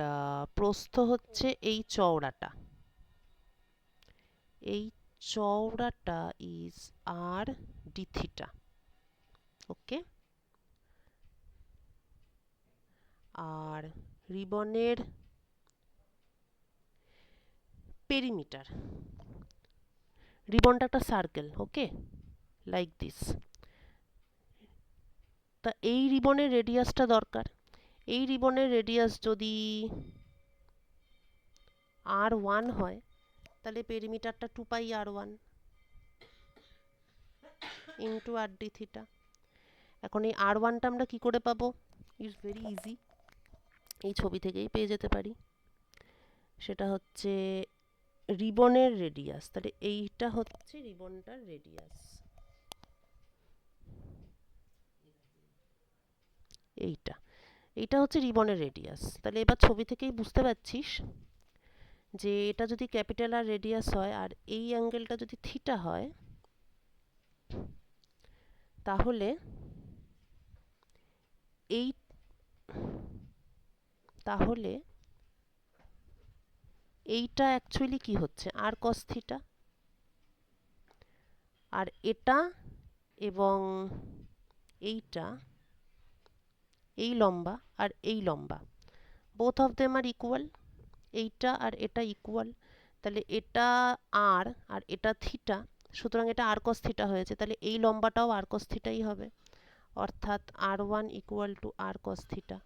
প্রস্থ হচ্ছে এই চওড়াটা। এই চওড়াটা is r d theta. Okay, আর রিবনের পেরিমিটার, রিবনটা একটা সার্কেল, ওকে, লাইক দিস। তা এই রিবনের রেডিয়াসটা দরকার। এই রিবনের রেডিয়াস যদি r1 হয়, তাহলে পেরিমিটারটা 2 পাই r1 ইন্টু আর ডি থিটা। এখন এই r1টা আমরা কি করে পাবো? ইটস ভেরি ইজি, এই ছবি থেকেই পেয়ে যেতে পারি। সেটা হচ্ছে রিবনের রেডিয়াস, তাহলে এইটা হচ্ছে রিবনটার রেডিয়াস, এইটা এইটা হচ্ছে রিবনের রেডিয়াস। তাহলে এবার ছবি থেকেই বুঝতে পারছিস যে এটা যদি ক্যাপিটাল আর রেডিয়াস হয়, আর এই অ্যাঙ্গেলটা যদি থিটা হয়, তাহলে এই তাহলে এইটা অ্যাকচুয়ালি কি হচ্ছে, আর কস থিটা। আর এটা এবং এইটা, এই লম্বা আর এই লম্বা, both of them are equal. এইটা আর এটা ইকুয়াল, তাহলে এটা আর আর এটা থিটা, সুতরাং এটা আর কস থিটা হয়েছে, তাহলে এই লম্বাটাও আর কস থিটাই হবে, অর্থাৎ r1 equal to r cos theta.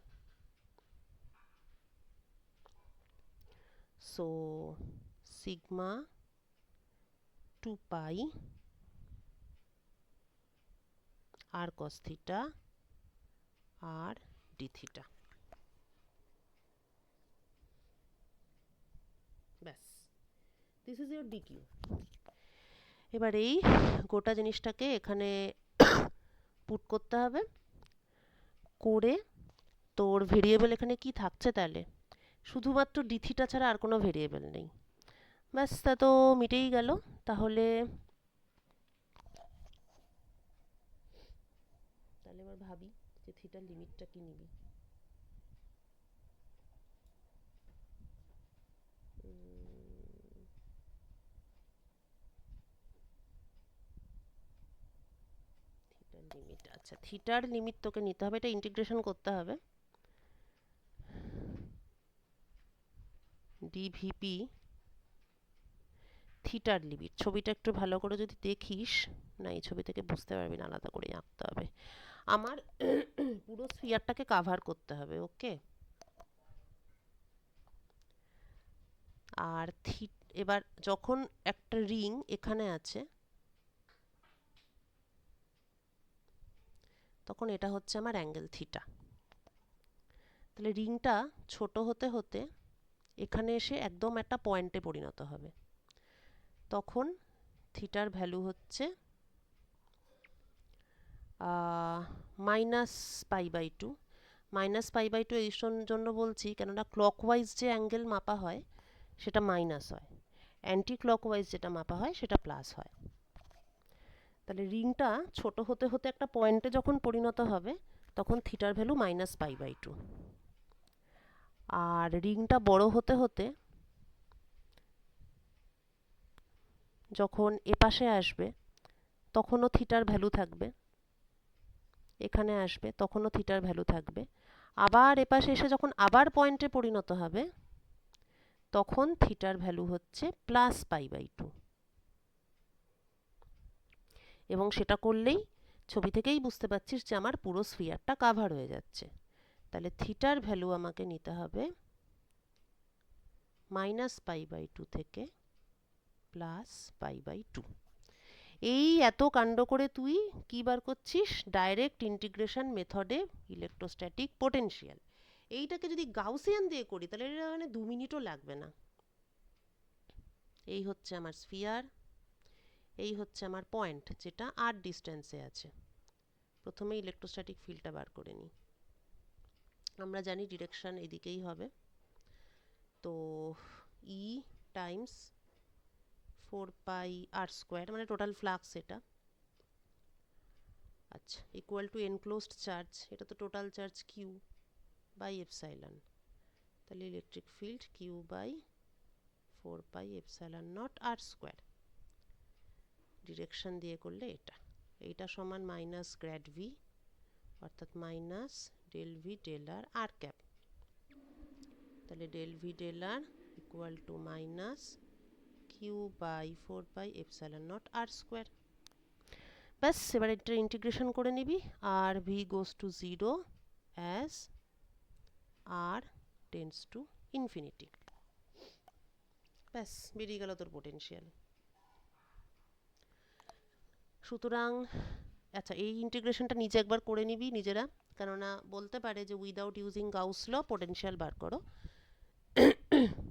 So sigma 2 pi r cos theta r d theta. ব্যাস, দিস ইজ ইউর ডিকিউ। এবার এই গোটা জিনিসটাকে এখানে পুট করতে হবে, করে তোর ভেরিয়েবল এখানে কি থাকছে, তাহলে শুধুমাত্র ডি থিটা ছাড়া আর কোনো ভেরিয়েবল নেই। ব্যাস, তা তো মিটেই গেল। তাহলে এবার ভাবি যে থিটার লিমিটটা কি নিবি। থিটার লিমিট, আচ্ছা থিটার লিমিট তোকে নিতে হবে, এটা ইন্টিগ্রেশন করতে হবে। ডিভিপি থিটার লিমিট, ছবিটা একটু ভালো করে যদি দেখিস, না এই ছবি থেকে বুঝতে পারবি না, আলাদা করে আঁকতে হবে। আমার পুরো স্ফিয়ারটাকে কাভার করতে হবে, ওকে। আর এবার যখন একটা রিং এখানে আছে, তখন এটা হচ্ছে আমার অ্যাঙ্গেল থিটা। তাহলে রিংটা ছোট হতে হতে এখানে এসে একদম একটা পয়েন্টে পরিণত হবে, তখন থিটার ভ্যালু হচ্ছে -π/2। -π/2 এই জন্য বলছি কেননা ক্লকওয়াইজ যে অ্যাঙ্গেল মাপা হয় সেটা মাইনাস হয়, অ্যান্টি ক্লকওয়াইজ যেটা মাপা হয় সেটা প্লাস হয়। তাহলে রিংটা ছোট হতে হতে একটা পয়েন্টে যখন পরিণত হবে, তখন থিটার ভ্যালু -π/2। আর রিংটা বড় হতে হতে যখন এপাশে আসবে, তখনও থিটার ভ্যালু থাকবে, এখানে আসবে তখনও থিটার ভ্যালু থাকবে, আবার এপাশে এসে যখন আবার পয়েন্টে পরিণত হবে, তখন থিটার ভ্যালু হচ্ছে +π/2। এবং সেটা করলেই ছবি থেকেই বুঝতে পারছিস যে আমার পুরো স্ফিয়ারটা কাভার হয়ে যাচ্ছে। তাহলে থিটার ভ্যালু আমাকে নিতে হবে -π/2 থেকে +π/2। এই এত কাণ্ড করে তুই কি বার করছিস? ডাইরেক্ট ইন্টিগ্রেশন মেথডে ইলেকট্রোস্ট্যাটিক পোটেনশিয়াল। এইটাকে যদি গাউসিয়ান দিয়ে করি তাহলে এটা মানে 2 মিনিটও লাগবে না। এই হচ্ছে আমার স্ফিয়ার, এই হচ্ছে আমার পয়েন্ট যেটা আর ডিস্টেন্সে আছে, প্রথমে ইলেকট্রোস্ট্যাটিক ফিল্ডটা বার করে নিই। আমরা জানি ডিরেকশন এদিকেই হবে, তো ই টাইমস 4πr², মানে টোটাল ফ্লাক্স এটা। আচ্ছা, ইকুয়াল টু এনক্লোজড চার্জ, এটা তো total charge q by epsilon, তাহলে electric field q by 4πε0r²। Direction দিয়ে করলে এইটা সমান মাইনাস গ্র্যাড ভি, অর্থাৎ minus del v del r r cap. তাহলে del v del r equal to minus q by 4πε0r²। ব্যাস, এবার এটা ইন্টিগ্রেশন করে নিবি, আর v goes to 0 as r tends to infinity. ব্যাস, বেরিয়ে গেল তোর পোটেনশিয়াল। সুতরাং আচ্ছা, এই ইন্টিগ্রেশনটা নিজে একবার করে নিবি নিজেরা, কেননা বলতে পারে যে উইদাউট ইউজিং গাউস ল পোটেনশিয়াল বার করো।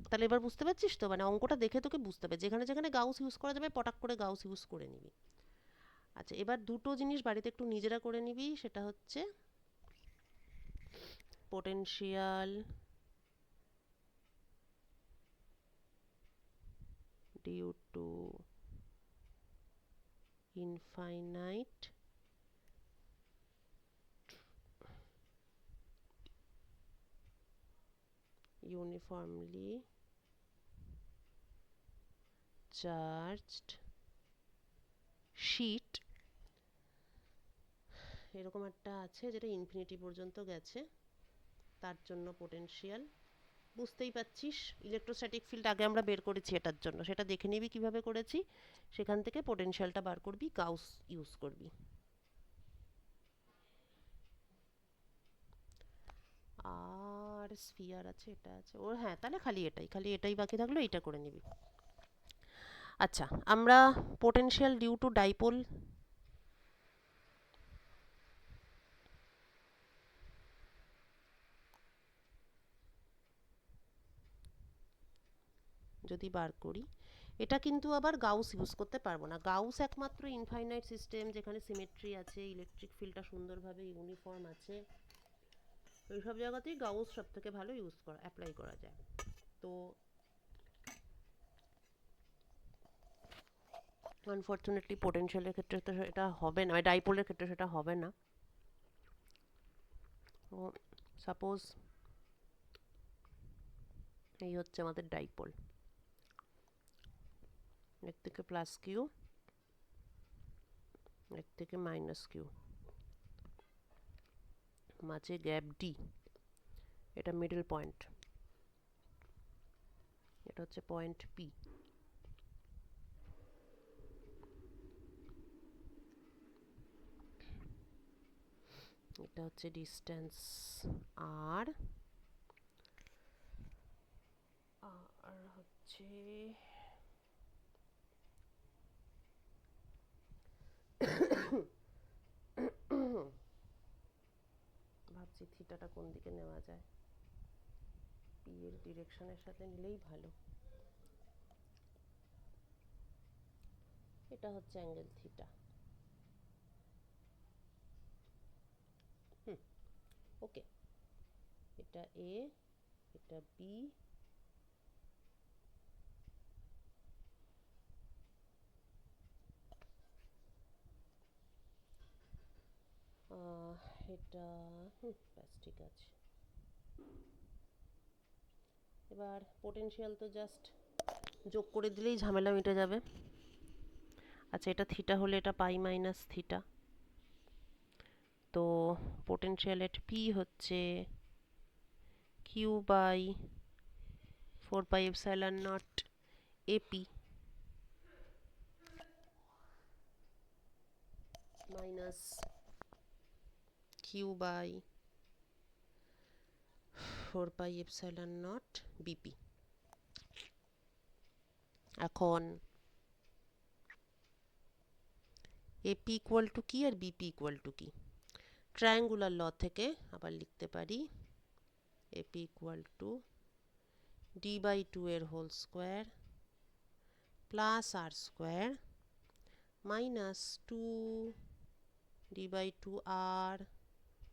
তাহলে এবার বুঝতে পারছিস তো, মানে অঙ্কটা দেখে তোকে বুঝতে হবে, যেখানে যেখানে গাউস ইউজ করা যাবে পটাক করে গাউস ইউজ করে নিবি। আচ্ছা, এবার দুটো জিনিস বাড়িতে একটু নিজেরা করে নিবি, সেটা হচ্ছে potential due to infinite uniformly charged sheet, এরকম একটা আছে যেটা ইনফিনিটি পর্যন্ত গেছে, তার জন্য পোটেনশিয়াল। বুঝতেই পাচ্ছিস, ইলেকট্রোস্ট্যাটিক ফিল্ড আগে আমরা বের করেছি এটার জন্য, সেটা দেখে নিবি কিভাবে করেছি, সেখান থেকে পোটেনশিয়ালটা বার করবি, গাউস ইউজ করবি। আর স্ফিয়ার আছে, এটা আছে ওর, হ্যাঁ, তাহলে খালি এটাই বাকি থাকলো, এইটা করে নিবি। আচ্ছা, আমরা পোটেনশিয়াল ডিউ টু ডাইপোল যদি বার করি, এটা কিন্তু আবার গাউস ইউজ করতে পারবো না। গাউস একমাত্র ইনফাইনাইট সিস্টেম, যেখানে সিমেট্রি আছে, ইলেকট্রিক ফিল্ডটা সুন্দরভাবে ইউনিফর্ম আছে, ওই সব জায়গাতেই গাউস সব থেকে ভালো ইউজ করা অ্যাপ্লাই করা যায়। তো আনফর্চুনেটলি পোটেনশিয়ালের ক্ষেত্রে তো এটা হবে না, ডাইপোলের ক্ষেত্রে সেটা হবে না। তো সাপোজ এই হচ্ছে আমাদের ডাইপোল, এর থেকে প্লাস কিউ, এর থেকে মাইনাস কিউ, মাঝে গ্যাপ ডি, এটা মিডল পয়েন্ট, এটা হচ্ছে পয়েন্ট পি। এটা হচ্ছে ডিস্টেন্স আর, আর হচ্ছে ভাবছি থিটাটা কোন দিকে নেওয়া যায়, পি এর ডিরেকশনের সাথে নিলেই ভালো। এটা হচ্ছে অ্যাঙ্গেল থিটা। ওকে, এটা এ, এটা বি, এটা ব্যাস ঠিক আছে। এবার পোটেনশিয়াল তো জাস্ট যোগ করে দিলেই ঝামেলা মিটে যাবে। আচ্ছা, এটা থিটা হলে এটা পাই মাইনাস থিটা, তো পোটেনশিয়াল এট পি হচ্ছে q by 4πε0 AP minus q by 4πε0 BP. এখন এপি ইকুয়াল টু কি আর বিপি ইকুয়াল টু কি, ট্রায়াঙ্গুলার ল থেকে আবার লিখতে পারি, এপি ইকুয়াল টু d/2 এর whole square plus r square minus 2 d/2 r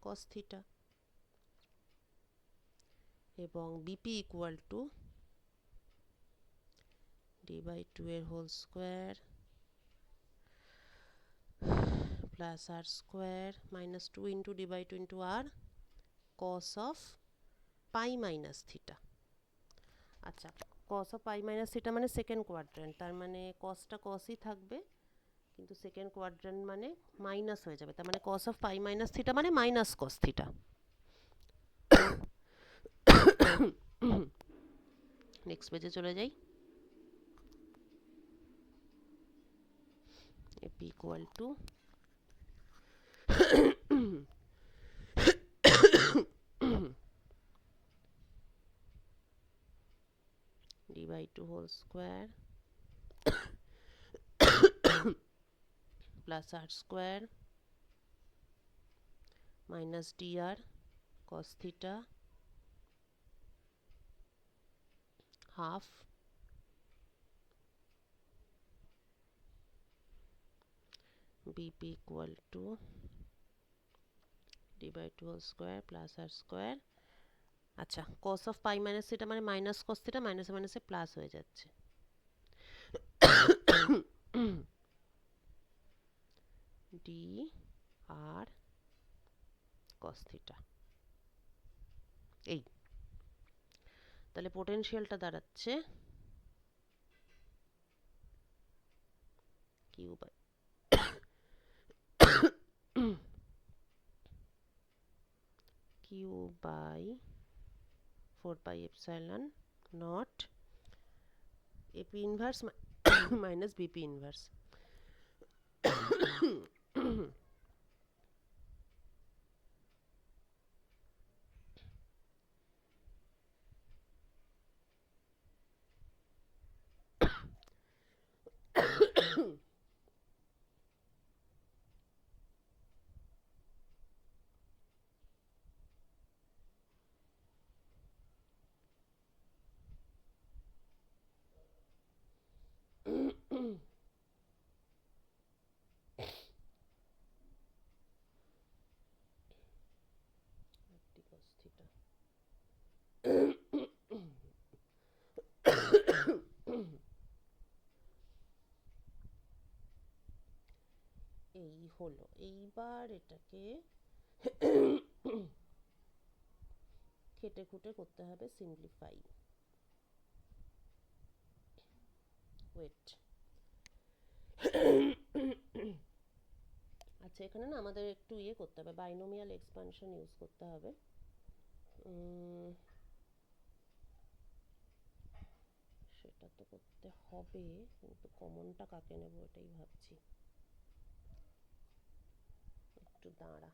cos theta এবং বিপি ইকুয়াল টু d/2 এর whole square plus r square minus 2 into d/2 into r cos of pi minus theta. আচ্ছা, cos of pi minus theta মানে second quadrant, তার মানে কসটা কসই থাকবে, কিন্তু second quadrant মানে minus হয়ে যাবে, তার মানে cos of pi minus theta মানে মাইনাস cos থিটা। নেক্সট পেজে চলে যাই। AP equal to d/2 whole square plus r square minus dr cos theta half bp equal to d/2 whole square plus r square. আচ্ছা, cos of pi minus theta মানে minus cos theta, মাইনাসে মাইনাসে plus হয়ে যাচ্ছে, dr cos theta. এই তাহলে পোটেনশিয়ালটা দাঁড়াচ্ছে q by q by 4 pi epsilon naught AP inverse minus BP inverse. cos theta এই হলো। এইবার এটাকে খেটে খুঁটে করতে হবে সিম্পলিফাই। ওয়েট, আচ্ছা এখানে না আমাদের একটু ইয়ে করতে হবে, বাইনোমিয়াল এক্সপানশন ইউজ করতে হবে। সেটা তো করতে হবে, কিন্তু কমনটা কাকে নেব এটাই ভাবছি, একটু দাঁড়া।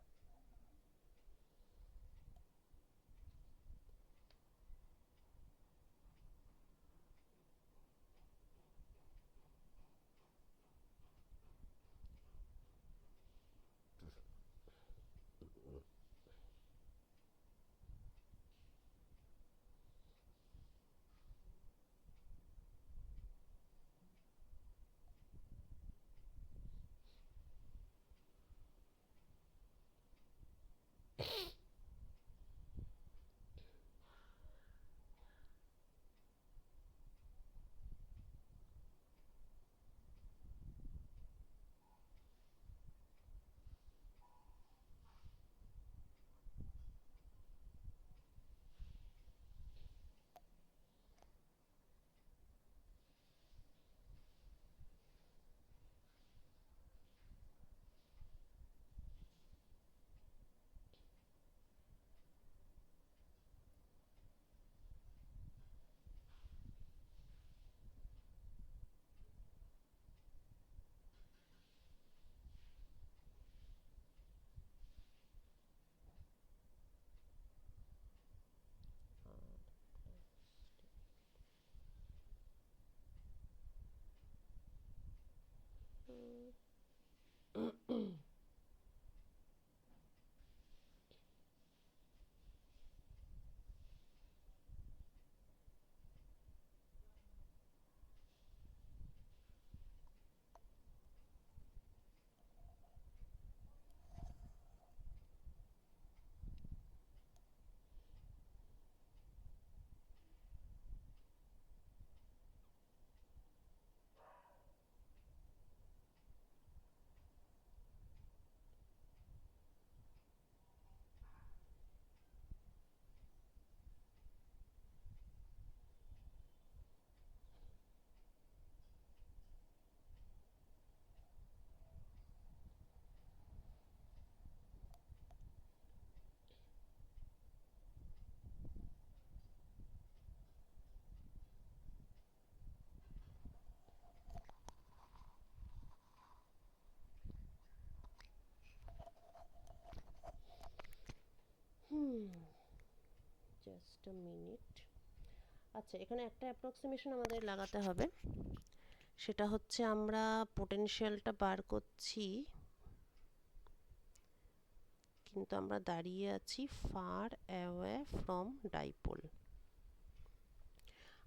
একটা মিনিট। আচ্ছা, এখানে একটা অ্যাপ্রক্সিমেশন আমাদের লাগাতে হবে, সেটা হচ্ছে আমরা পোটেনশিয়ালটা বার করছি, কিন্তু আমরা দাঁড়িয়ে আছি ফার অ্যাওয়ে ফ্রম ডাইপোল।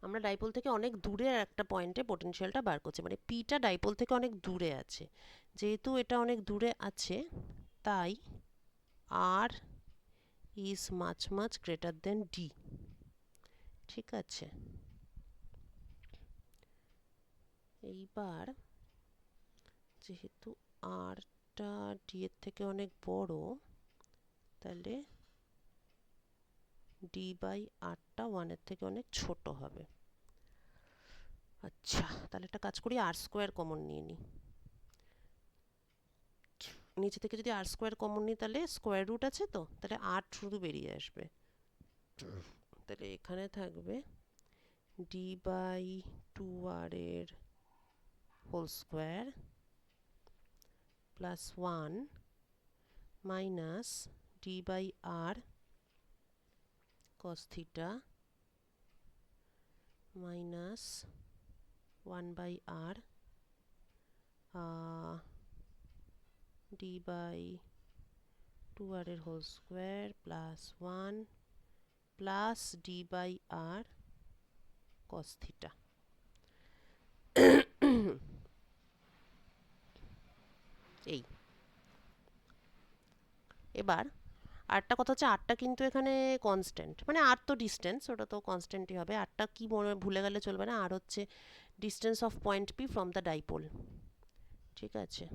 আমরা ডাইপোল থেকে অনেক দূরে একটা পয়েন্টে পোটেনশিয়ালটা বার করছি, মানে পিটা ডাইপোল থেকে অনেক দূরে আছে। যেহেতু এটা অনেক দূরে আছে, তাই r is much much greater than d. ঠিক আছে, এইবার যেহেতু আরটা ডি এর থেকে অনেক বড়, তাহলে ডি বাই আরটা ওয়ানের থেকে অনেক ছোট হবে। আচ্ছা, তাহলে একটা কাজ করি, আর স্কোয়ার কমন নিয়ে নিই। নিচে থেকে যদি আর স্কোয়ার কমন নিই, তাহলে স্কোয়ার রুট আছে, তো তাহলে আর শুধু বেরিয়ে আসবে। তাহলে এখানে থাকবে ডি বাই টু আর এর whole square plus 1 minus d by r cos theta minus 1 by r d by two r এর whole square plus 1 plus d by r cos theta. এই এবার আরটা কথা হচ্ছে, আরটা কিন্তু এখানে কনস্ট্যান্ট, মানে আর তো ডিস্টেন্স, ওটা তো কনস্ট্যান্টই হবে। আরটা কি মনে ভুলে গেলে চলবে না, আর হচ্ছে distance of point p from the dipole. ঠিক আছে,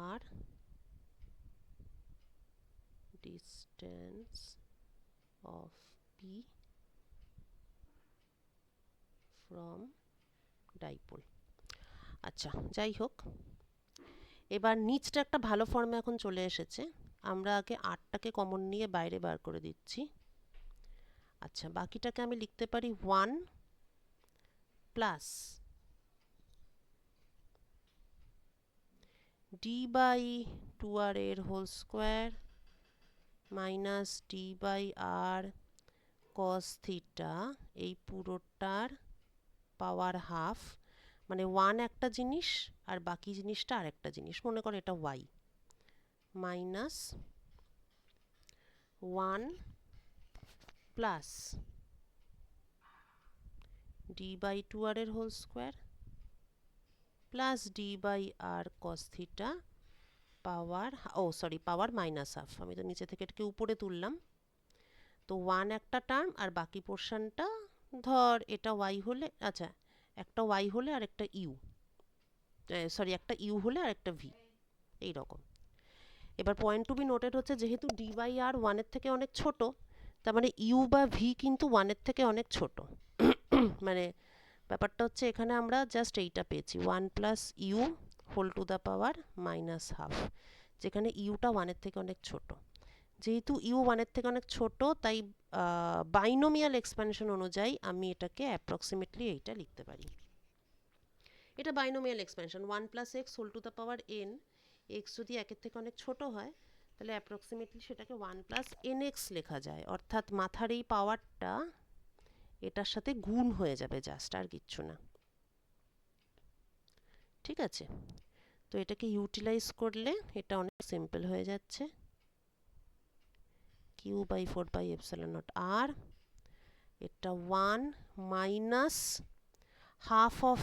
r distance of p from dipole. আচ্ছা, যাই হোক, এবার নিচটা একটা ভালো ফর্মে এখন চলে এসেছে। আমরা আগে আরটাকে কমন নিয়ে বাইরে বার করে দিচ্ছি। আচ্ছা, বাকিটাকে আমি লিখতে পারি 1 plus d by two r এর whole square minus d by r cos theta, এই পুরোটার পাওয়ার হাফ, মানে 1 একটা জিনিস আর বাকি জিনিসটা আর একটা জিনিস, মনে করো এটা y, minus 1 plus d by two r এর whole square plus d by r cos theta power, power minus half. আমি তো নিচে থেকে এটাকে উপরে তুললাম, তো 1 একটা টার্ম আর বাকি পোর্শনটা, ধর এটা ওয়াই হলে, আচ্ছা একটা ওয়াই হলে আর একটা ইউ, একটা ইউ হলে আর একটা ভি, এইরকম। এবার পয়েন্ট টু বি নোটেড হচ্ছে, যেহেতু ডি বাই আর 1-এর থেকে অনেক ছোট, তার মানে ইউ বা ভি কিন্তু 1-এর থেকে অনেক ছোট। মানে ব্যাপারটা হচ্ছে, এখানে আমরা জাস্ট এইটা পেয়েছি 1 plus u whole to the power minus half, যেখানে ইউটা 1-এর থেকে অনেক ছোট। যেহেতু ইউ 1-এর থেকে অনেক ছোট, তাই বাইনোমিয়াল এক্সপ্যানশন অনুযায়ী আমি এটাকে অ্যাপ্রক্সিমেটলি এইটা লিখতে পারি। এটা binomial expansion, 1 plus x whole to the power n, x যদি 1-এর থেকে অনেক ছোট হয়, তাহলে অ্যাপ্রক্সিমেটলি সেটাকে 1 প্লাস এন এক্স লেখা যায়, অর্থাৎ মাথার এই পাওয়ারটা এটার সাথে গুণ হয়ে যাবে, জাস্ট, আর কিচ্ছু না। ঠিক আছে, তো এটাকে ইউটিলাইজ করলে এটা অনেক সিম্পল হয়ে যাচ্ছে, q by 4 by epsilon naught r, এটা 1 মাইনাস হাফ অফ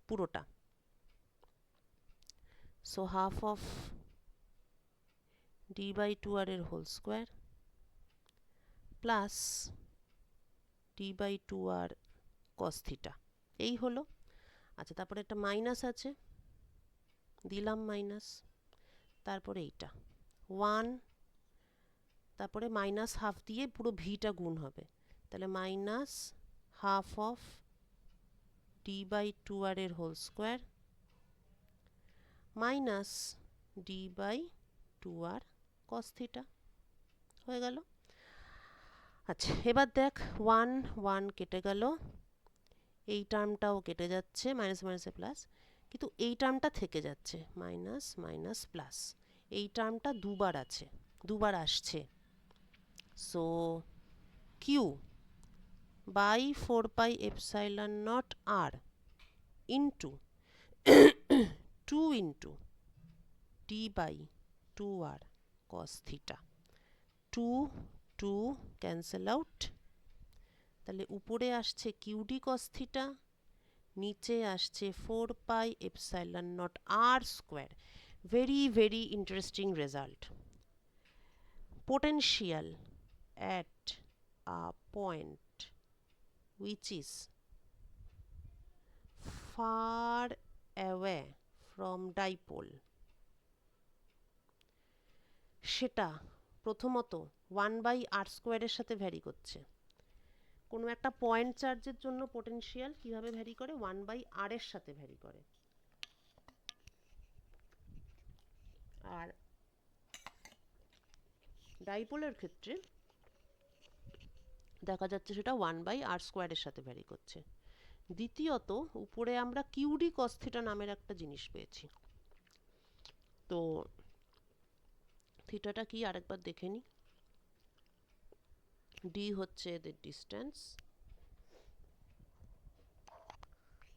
পুরোটা, so half of d by two r এর whole square plus d by two r cos theta, এই হলো। আচ্ছা, তারপরে একটা মাইনাস আছে, দিলাম মাইনাস, তারপরে এইটা 1, তারপরে মাইনাস হাফ দিয়ে পুরো ভিটা গুণ হবে, তাহলে minus half of d by two r এর whole square minus d by two r cos theta, হয়ে গেল। আচ্ছা, এবার দেখ 1 1 কেটে গেল, এই টার্মটাও কেটে যাচ্ছে, মাইনাস মাইনাসে প্লাস, কিন্তু এই টার্মটা থেকে যাচ্ছে, মাইনাস মাইনাস প্লাস, এই টার্মটা দুবার আছে, দুবার আসছে। So q by 4πε0 r into 2 into d by 2r cos theta. 2 2 cancel out, তাহলে উপরে আসছে কিউডি cos থিটা, নিচে আসছে 4πε0 r square. Very very interesting result. Potential at a point which is far away from dipole, সেটা প্রথমত 1/r স্কোয়ারের সাথে vary করছে। কোনো একটা পয়েন্ট চার্জের জন্য পোটেনশিয়াল কিভাবে ভ্যারি করে? 1/r এর সাথে ভ্যারি করে। আর ডাইপোলের ক্ষেত্রে দেখা যাচ্ছে সেটা 1/r স্কোয়ারের সাথে ভ্যারি করছে। দ্বিতীয়ত উপরে আমরা কিউডি cos থিটা নামের একটা জিনিস পেয়েছি। তো থিটাটা কি আরেকবার দেখে নিই। ডি হচ্ছে এদের distance,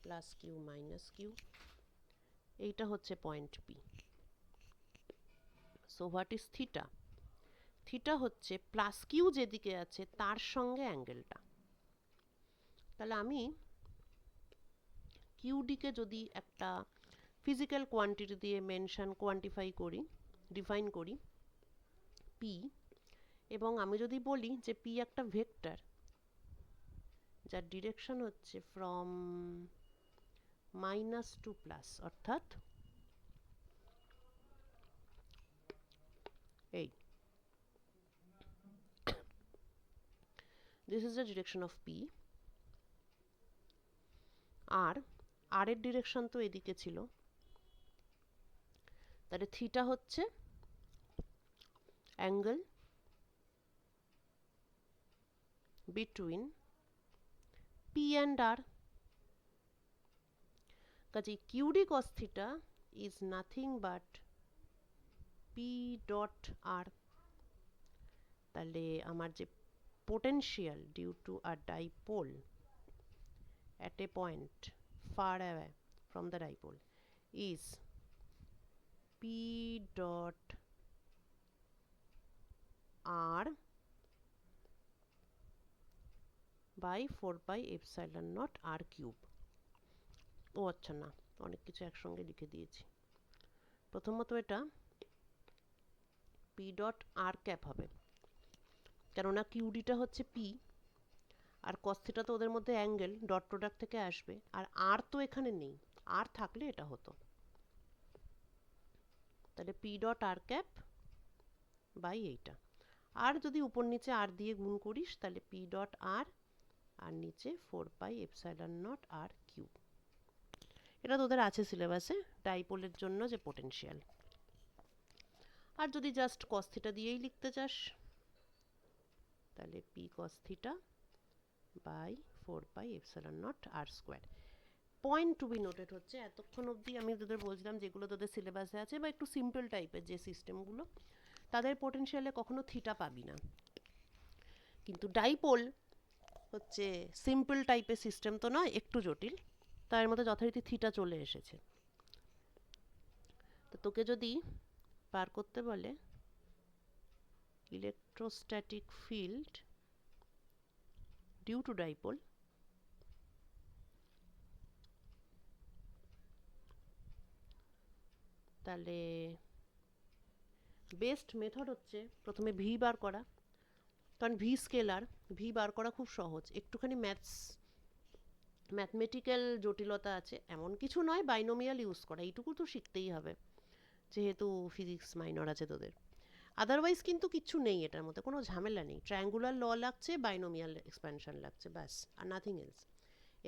plus q minus q, এইটা হচ্ছে point P. So what is theta? Theta হচ্ছে প্লাস কিউ যেদিকে আছে তার সঙ্গে অ্যাঙ্গেলটা। তাহলে আমি কিউডিকে যদি একটা ফিজিক্যাল কোয়ান্টিটি দিয়ে কোয়ান্টিফাই করি, ডিফাইন করি পি, এবং আমি যদি বলি যে পি একটা ভেক্টর যার ডিরেকশন হচ্ছে ফ্রম মাইনাস টু প্লাস, অর্থাৎ এই this is the direction of p. আর আর এর ডিরেকশন তো এদিকে ছিল, তাহলে থিটা হচ্ছে angle between p and r. কাজেই q d cos theta is nothing but p dot r. তাহলে আমার যে potential due to a dipole at a point far away from the dipole is P dot R by 4πε0 r cube. ও আচ্ছা, না, অনেক কিছু একসঙ্গে লিখে দিয়েছি। প্রথমত এটা P dot r ক্যাপ হবে, কেননা কিউডিটা হচ্ছে পি আর cos থিটা তো ওদের মধ্যে অ্যাঙ্গেল, ডট প্রোডাক্ট থেকে আসবে, আর আর তো এখানে নেই, আর থাকলে এটা হতো। তাহলে P dot r cap by এইটা। আর যদি উপর নিচে আর দিয়ে গুণ করিস তাহলে পি ডট আর আর নিচে 4πε0 r কিউব। এটা তোদের আছে সিলেবাসে, ডাইপোলের জন্য যে পোটেনশিয়াল। আর যদি জাস্ট cos থিটা দিয়েই লিখতে চাস তাহলে p cos theta by 4πε0 r square. Point to be noted হচ্ছে, এতক্ষণ অবধি আমি তোদের বলছিলাম যেগুলো তোদের সিলেবাসে আছে বা একটু সিম্পল টাইপের যে সিস্টেমগুলো, তাদের পোটেনশিয়ালে কখনো থিটা পাবি না। কিন্তু ডাইপোল হচ্ছে সিম্পল টাইপের সিস্টেম তো নয়, একটু জটিল, তার মধ্যে যথারীতি থিটা চলে এসেছে। তো তোকে যদি বার করতে বলে electrostatic field due to dipole, তাহলে বেস্ট মেথড হচ্ছে প্রথমে ভি বার করা, কারণ ভি স্কেলার, ভি বার করা খুব সহজ। একটুখানি ম্যাথমেটিক্যাল জটিলতা আছে, এমন কিছু নয়, বাইনোমিয়াল ইউজ করা, এইটুকু তো শিখতেই হবে যেহেতু ফিজিক্স মাইনর আছে তোদের। আদারওয়াইজ কিন্তু কিচ্ছু নেই, এটার মধ্যে কোনো ঝামেলা নেই। ট্রায়াঙ্গুলার ল লাগছে, বাইনোমিয়াল এক্সপ্যানশন লাগছে, ব্যাস, আর নাথিং এলস।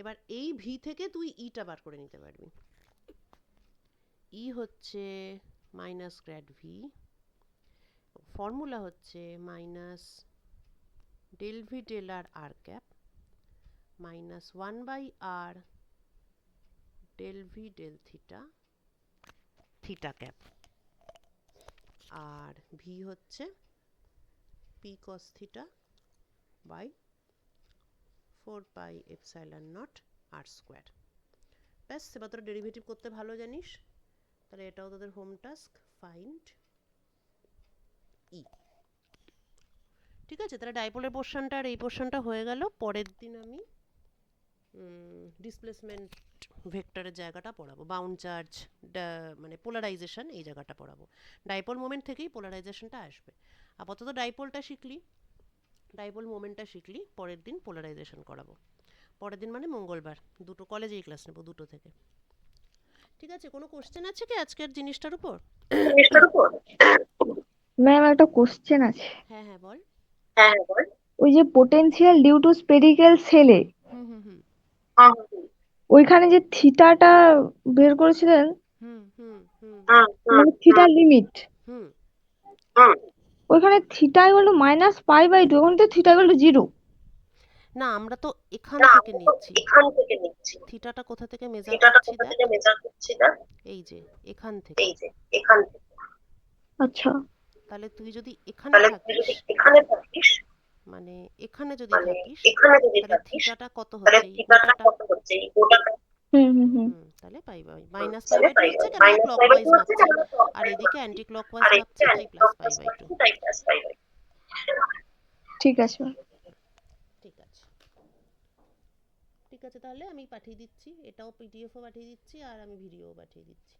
এবার এই ভি থেকে তুই ইটা বার করে নিতে পারবি। ই হচ্ছে মাইনাস গ্র্যাড ভি, ফর্মুলা হচ্ছে minus del v del r r cap minus 1/r del v del theta theta cap. আর ভি হচ্ছে p cos theta by 4 pi epsilon naught r square. ব্যাস, এবার তোরা ডেরিভেটিভ করতে ভালো জানিস, তাহলে এটাও তোদের হোম টাস্ক, ফাইন্ড ই। ঠিক আছে, তাহলে ডাইপোলের পোর্শনটা আর এই পোর্শনটা হয়ে গেল। পরের দিন আমি ডিসপ্লেসমেন্ট ভেক্টরের জায়গাটা পড়াবো, বাউন্ড চার্জ, মানে পোলারাইজেশন, এই জায়গাটা পড়াবো। ডাইপোল মোমেন্ট থেকেই পোলারাইজেশনটা আসবে। আপাতত ডাইপোলটা শিখলি, ডাইপোল মোমেন্টটা শিখলি, পরের দিন পোলারাইজেশন করাবো। পরের দিন মানে মঙ্গলবার, দুটো কলেজেই ক্লাস নেবো, দুটো থেকে। ঠিক আছে, কোনো কোশ্চেন আছে কি আজকের জিনিসটার উপর? ম্যাম একটা কোশ্চেন আছে। হ্যাঁ হ্যাঁ বল। ওই যে পোটেনশিয়াল ডিউ টু স্পেরিক্যাল সেলে, হুম হুম হুম ওইখানে যে থিটাটা বের করেছিলেন, হুম হুম হুম মানে থিটা লিমিট, হুম। ওইখানে থিটা ইকুয়াল টু -π/2, ওখানে তো থিটা ইকুয়াল টু 0। না, আমরা তো এখান থেকে নিচ্ছি। থিটাটা কোথা থেকে মেজার করছি দেখ, এই যে এখান থেকে। আচ্ছা। তাহলে তুই যদি এখানে থাকিস, মানে এখানে যদি থাকিস, তাহলে থিটাটা কত হচ্ছে, এই গোটাটা। হুম হুম হুম। তাহলে -π/2 হচ্ছে, কেননা ক্লকওয়াইজ মাপছি, আর এদিকে অ্যান্টি ক্লকওয়াইজ মাপছি, তাই +π/2। ঠিক আছে। ঠিক আছে, ঠিক আছে, তাহলে আমি পাঠিয়ে দিচ্ছি, এটাও পিডিএফও পাঠিয়ে দিচ্ছি, আর আমি ভিডিওও পাঠিয়ে দিচ্ছি।